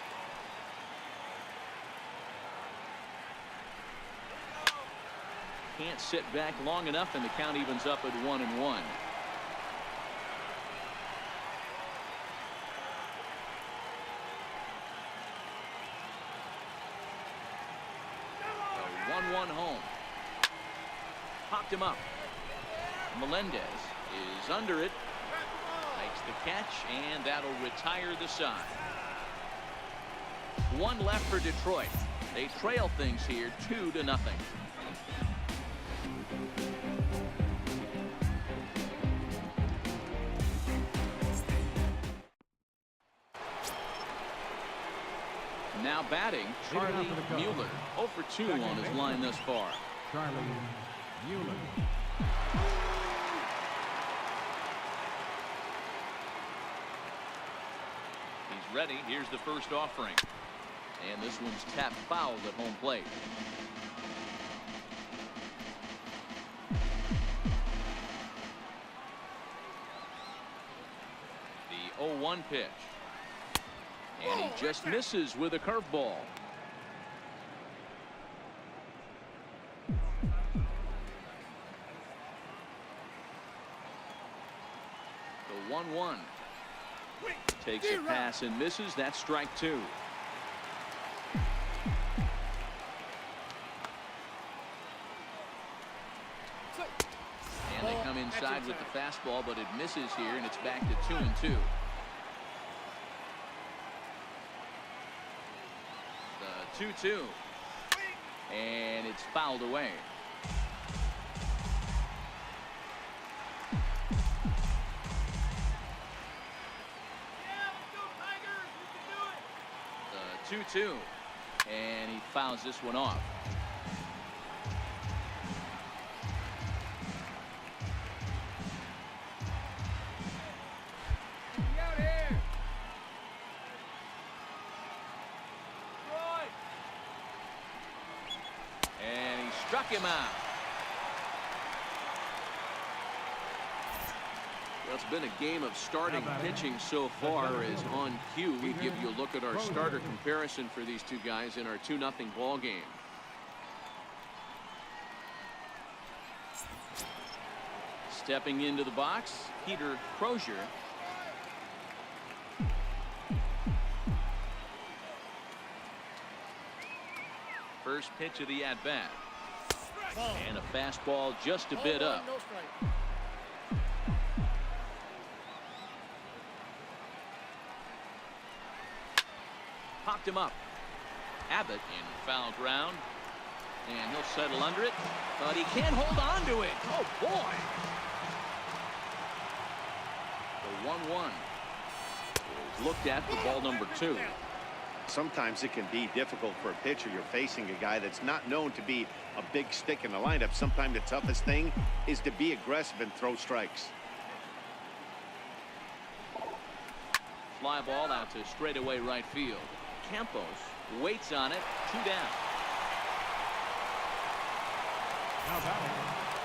Speaker 1: Can't sit back long enough, and the count evens up at 1-1. A 1-1 home. Popped him up. Melendez is under it. Makes the catch, and that'll retire the side. 1 left for Detroit. They trail things here 2-0. Now batting, Charlie Mueller. 0 for 2 on his line thus far.
Speaker 4: Charlie Mueller.
Speaker 1: He's ready. Here's the first offering. And this one's tapped fouled at home plate. The 0-1 pitch. And he just misses with a curveball. The 1-1. Takes a pass and misses. That's strike two. And they come inside with the fastball, but it misses here, and it's back to 2-2. The 2-2. And it's fouled away. The 2-2. And he fouls this one off. And he struck him out. Well, it's been a game of starting pitching so far. As on cue, we give you a look at our starter comparison for these two guys in our 2-0 ball game. Stepping into the box, Peter Crozier. First pitch of the at-bat. And a fastball just a bit up. Popped him up. Abbott in foul ground. And he'll settle under it. But he can't hold on to it. Oh, boy. The 1-1 is looked at for ball number 2.
Speaker 2: Sometimes it can be difficult for a pitcher. You're facing a guy that's not known to be a big stick in the lineup. Sometimes the toughest thing is to be aggressive and throw strikes.
Speaker 1: Fly ball out to straightaway right field. Campos waits on it. 2 down.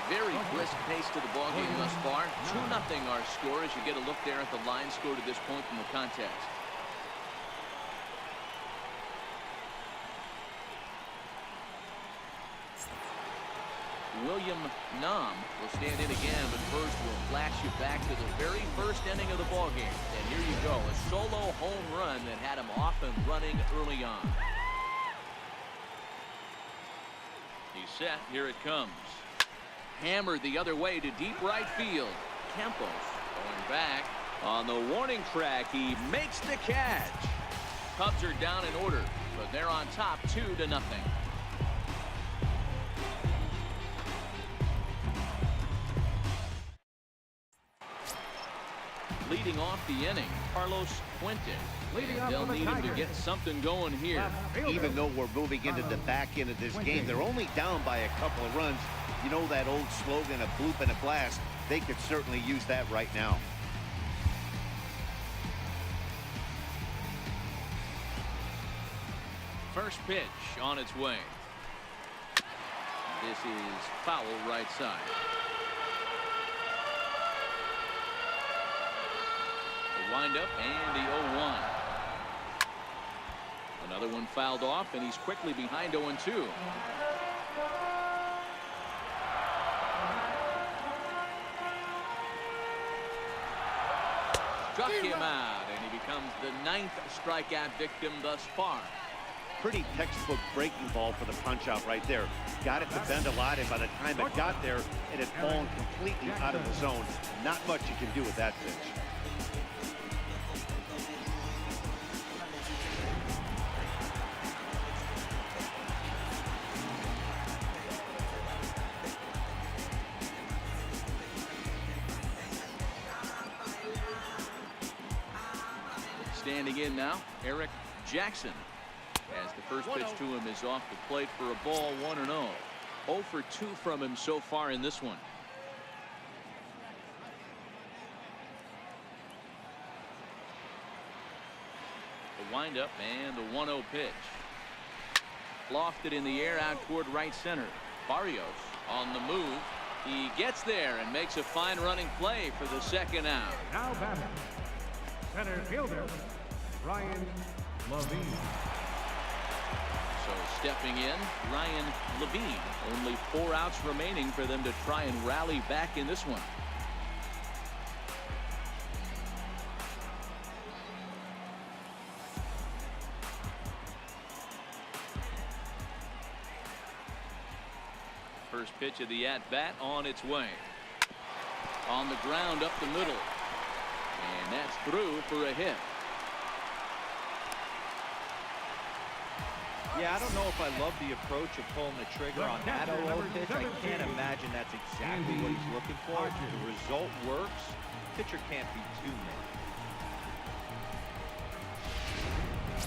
Speaker 1: Very brisk pace to the ball game thus far. 2-0 our score as you get a look there at the line score to this point in the contest. William Nam will stand in again, but first we'll flash you back to the very first inning of the ball game. And here you go, a solo home run that had him off and running early on. He's set. Here it comes. Hammered the other way to deep right field. Campos going back on the warning track. He makes the catch. Cubs are down in order, but they're on top 2-0. Leading off the inning, Carlos Fuentes. They'll need him to get something going here.
Speaker 2: Even though we're moving into the back end of this game, they're only down by a couple of runs. You know that old slogan, a bloop and a blast. They could certainly use that right now.
Speaker 1: First pitch on its way. This is foul right side. The windup and the 0-1. Another one fouled off, and he's quickly behind 0-2. Struck him out, and he becomes the 9th strikeout victim thus far.
Speaker 2: Pretty textbook breaking ball for the punch out right there. Got it to bend a lot, and by the time it got there, it had fallen completely out of the zone. Not much you can do with that pitch.
Speaker 1: Standing in now, Eric Jackson. As the first pitch to him is off the plate for a ball, 1-0. 0 for 2 from him so far in this one. windup and the 1-0 pitch. Lofted in the air out toward right center. Barrios on the move. He gets there and makes a fine running play for the second out.
Speaker 4: Now batting, center fielder, Ryan Levine.
Speaker 1: So stepping in, Ryan Levine. Only 4 outs remaining for them to try and rally back in this one. First pitch of the at-bat on its way. On the ground up the middle. And that's through for a hit.
Speaker 3: Yeah, I don't know if I love the approach of pulling the trigger on that 0-0 pitch. I can't imagine that's exactly what he's looking for. The result works. Pitcher can't be too mad.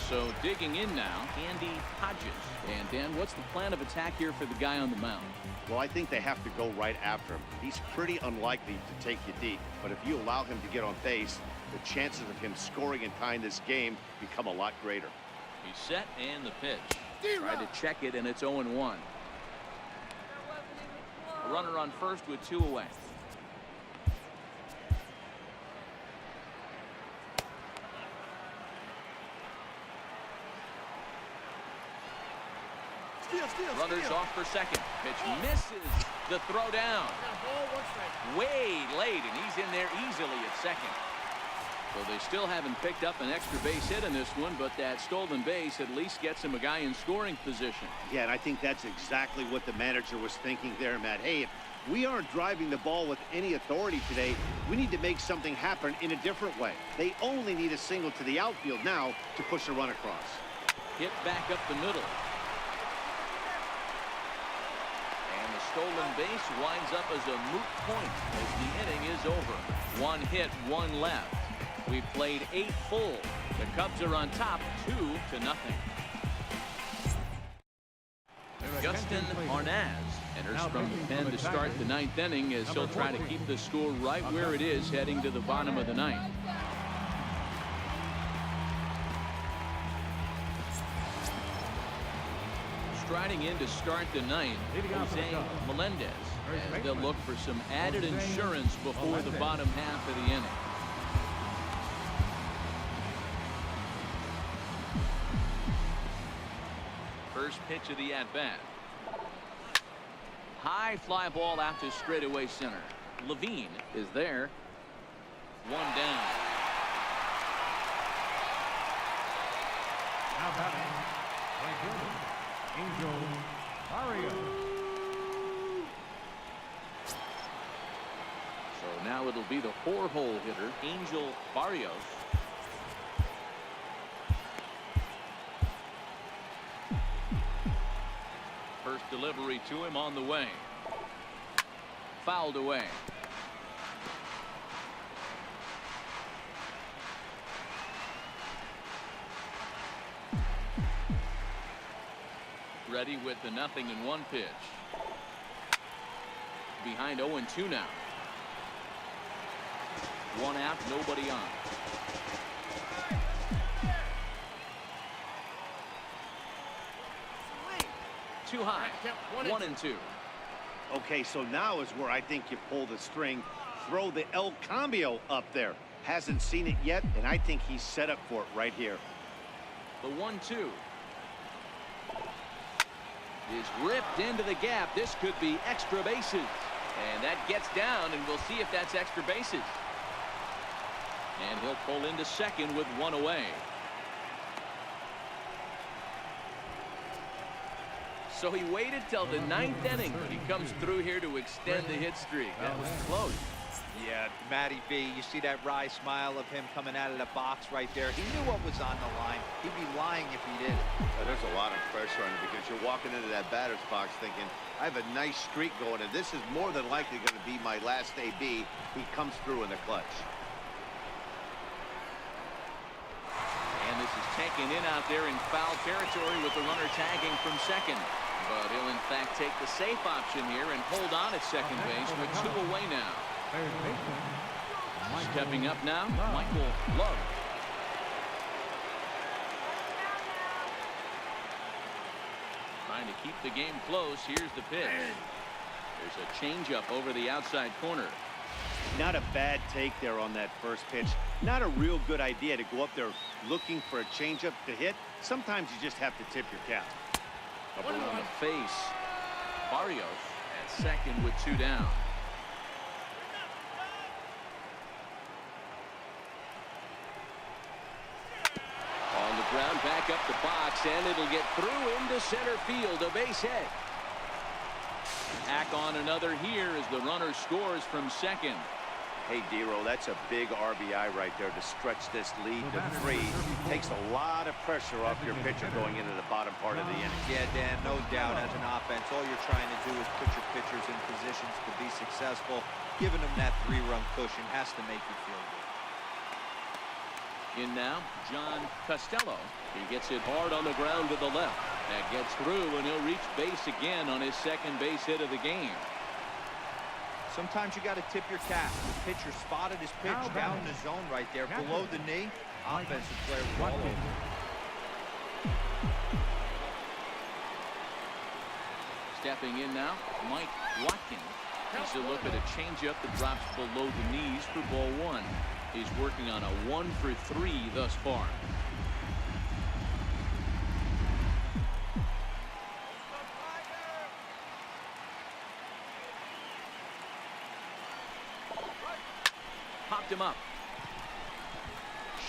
Speaker 1: So digging in now, Andy Hodges. And Dan, what's the plan of attack here for the guy on the mound?
Speaker 2: Well, I think they have to go right after him. He's pretty unlikely to take you deep, but if you allow him to get on base, the chances of him scoring and tying this game become a lot greater.
Speaker 1: He's set and the pitch. Tried to check it and it's 0-1. A runner on first with 2 away. Runners off for second. Pitch misses. The throw down. Way late, and he's in there easily at second. So they still haven't picked up an extra base hit in this one, but that stolen base at least gets him a guy in scoring position.
Speaker 2: Yeah, and I think that's exactly what the manager was thinking there, Matt. Hey, if we aren't driving the ball with any authority today, we need to make something happen in a different way. They only need a single to the outfield now to push a run across.
Speaker 1: Hit back up the middle. And the stolen base winds up as a moot point as the inning is over. 1 hit, 1 left. We've played 8 full. The Cubs are on top 2-0. Justin Arnaz enters from the pen to start the 9th inning as he'll try to keep the score right where it is heading to the bottom of the 9th. Striding in to start the 9th, Jose Melendez, as they'll look for some added insurance before the bottom half of the inning. First pitch of the at-bat. High fly ball out to straightaway center. Levine is there. 1 down.
Speaker 4: Now batting, right fielder, Angel Barrios.
Speaker 1: So now it'll be the 4-hole hitter, Angel Barrios. First delivery to him on the way. Fouled away. Ready with the 0-1 pitch. Behind 0-2 now. 1 out, nobody on. Too high. 1-2.
Speaker 2: Okay, so now is where I think you pull the string. Throw the El Cambio up there. Hasn't seen it yet, and I think he's set up for it right here.
Speaker 1: The 1-2 is ripped into the gap. This could be extra bases. And that gets down, and we'll see if that's extra bases. And he'll pull into second with 1 away. So he waited till the 9th inning. He comes through here to extend the hit streak. That was close.
Speaker 3: Yeah, Matty B, you see that wry smile of him coming out of the box right there. He knew what was on the line. He'd be lying if he did it.
Speaker 2: There's a lot of pressure on him because you're walking into that batter's box thinking, I have a nice streak going, and this is more than likely going to be my last AB. He comes through in the clutch.
Speaker 1: And this is taken in out there in foul territory with the runner tagging from second. But he'll in fact take the safe option here and hold on at second base with 2 away now. Stepping up now, Michael Love. Trying to keep the game close. Here's the pitch. There's a changeup over the outside corner.
Speaker 2: Not a bad take there on that first pitch. Not a real good idea to go up there looking for a changeup to hit. Sometimes you just have to tip your cap.
Speaker 1: Up around the face. Barrios at second with 2 down. On the ground, back up the box, and it'll get through into center field. A base hit. Tack on another here as the runner scores from second.
Speaker 2: Hey, Dero, that's a big RBI right there to stretch this lead to 3. Takes a lot of pressure off your pitcher going into the bottom part of the inning.
Speaker 3: Yeah, Dan, no doubt. As an offense, all you're trying to do is put your pitchers in positions to be successful. Giving them that 3-run cushion has to make you feel good.
Speaker 1: In now, John Costello. He gets it hard on the ground to the left. That gets through, and he'll reach base again on his second base hit of the game.
Speaker 3: Sometimes you got to tip your cap. The pitcher spotted his pitch down in the zone right there, below the knee. Offensive player ball over.
Speaker 1: Stepping in now, Mike Watkins. Takes a look at a changeup that drops below the knees for ball 1. He's working on a 1 for 3 thus far. Popped him up.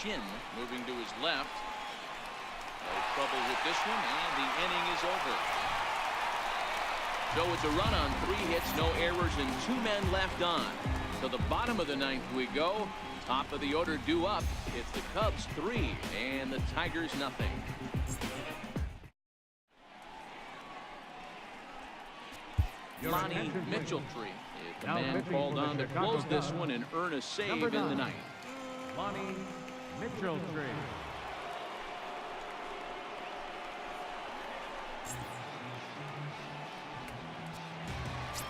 Speaker 1: Shin moving to his left. No trouble with this one, and the inning is over. So it's a run on 3 hits, no errors, and 2 men left on. To the bottom of the 9th we go. Top of the order due up. It's the Cubs 3 and the Tigers nothing. Lonnie Mitchell-Tree is the man called on to close this one and earn a save in the 9th.
Speaker 4: Lonnie Mitchell-Tree.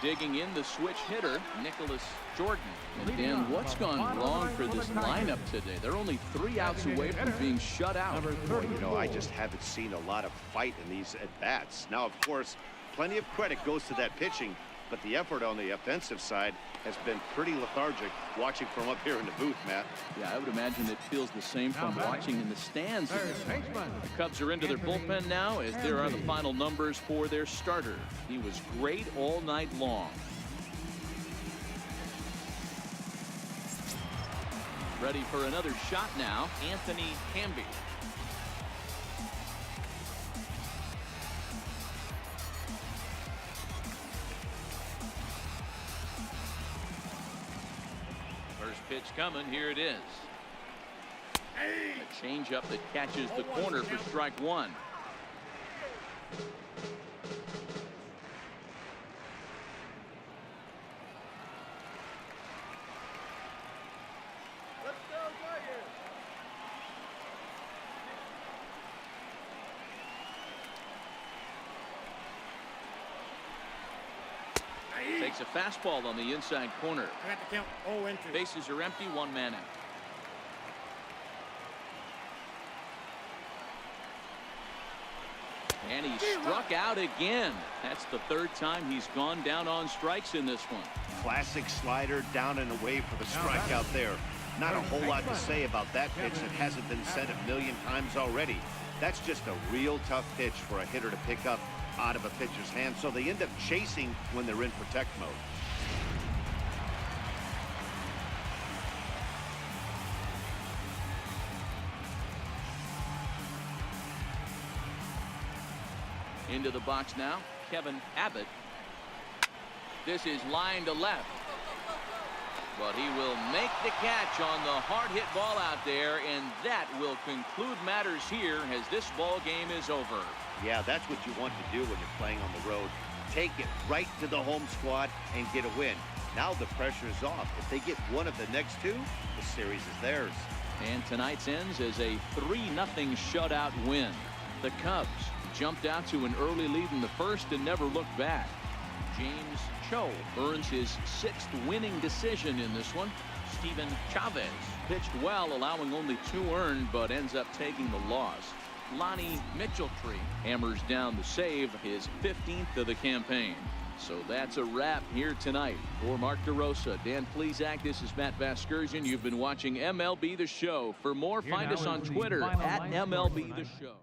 Speaker 1: Digging in the switch hitter, Nicholas Jordan. And Dan, what's gone wrong for this lineup today? They're only 3 outs away from being shut out.
Speaker 2: Well, you know, I just haven't seen a lot of fight in these at-bats. Now, of course, plenty of credit goes to that pitching, but the effort on the offensive side has been pretty lethargic watching from up here in the booth, Matt.
Speaker 1: Yeah, I would imagine it feels the same from watching in the stands. The Cubs are into their bullpen now as there are the final numbers for their starter. He was great all night long. Ready for another shot now, Anthony Hamby. Pitch coming. Here it is. A changeup that catches the corner for strike 1.
Speaker 5: Let's go, Tigers!
Speaker 1: Takes a fastball on the inside corner.
Speaker 5: I got to count 0-2.
Speaker 1: Bases are empty, 1 man out. And he struck out again. That's the 3rd time he's gone down on strikes in this one.
Speaker 2: Classic slider down and away for the strikeout there. Not a whole lot to say about that pitch that hasn't been said a million times already. That's just a real tough pitch for a hitter to pick up out of a pitcher's hand, so they end up chasing when they're in protect mode.
Speaker 1: Into the box now, Kevin Abbott. This is line to left. But he will make the catch on the hard hit ball out there, and that will conclude matters here as this ball game is over.
Speaker 2: Yeah, that's what you want to do when you're playing on the road. Take it right to the home squad and get a win. Now the pressure is off. If they get one of the next 2, the series is theirs.
Speaker 1: And tonight's ends as a 3-0 shutout win. The Cubs jumped out to an early lead in the first and never looked back. James Cho earns his 6th winning decision in this one. Steven Chavez pitched well, allowing only 2 earned, but ends up taking the loss. Lonnie Mitchelltree hammers down the save, his 15th of the campaign. So that's a wrap here tonight. For Mark DeRosa, Dan Plesac, this is Matt Vasgersian. You've been watching MLB The Show. For more,
Speaker 4: Here
Speaker 1: find
Speaker 4: now
Speaker 1: us on
Speaker 4: is the
Speaker 1: Twitter
Speaker 4: final
Speaker 1: at
Speaker 4: line
Speaker 1: MLB
Speaker 4: score
Speaker 1: The
Speaker 4: tonight.
Speaker 1: Show.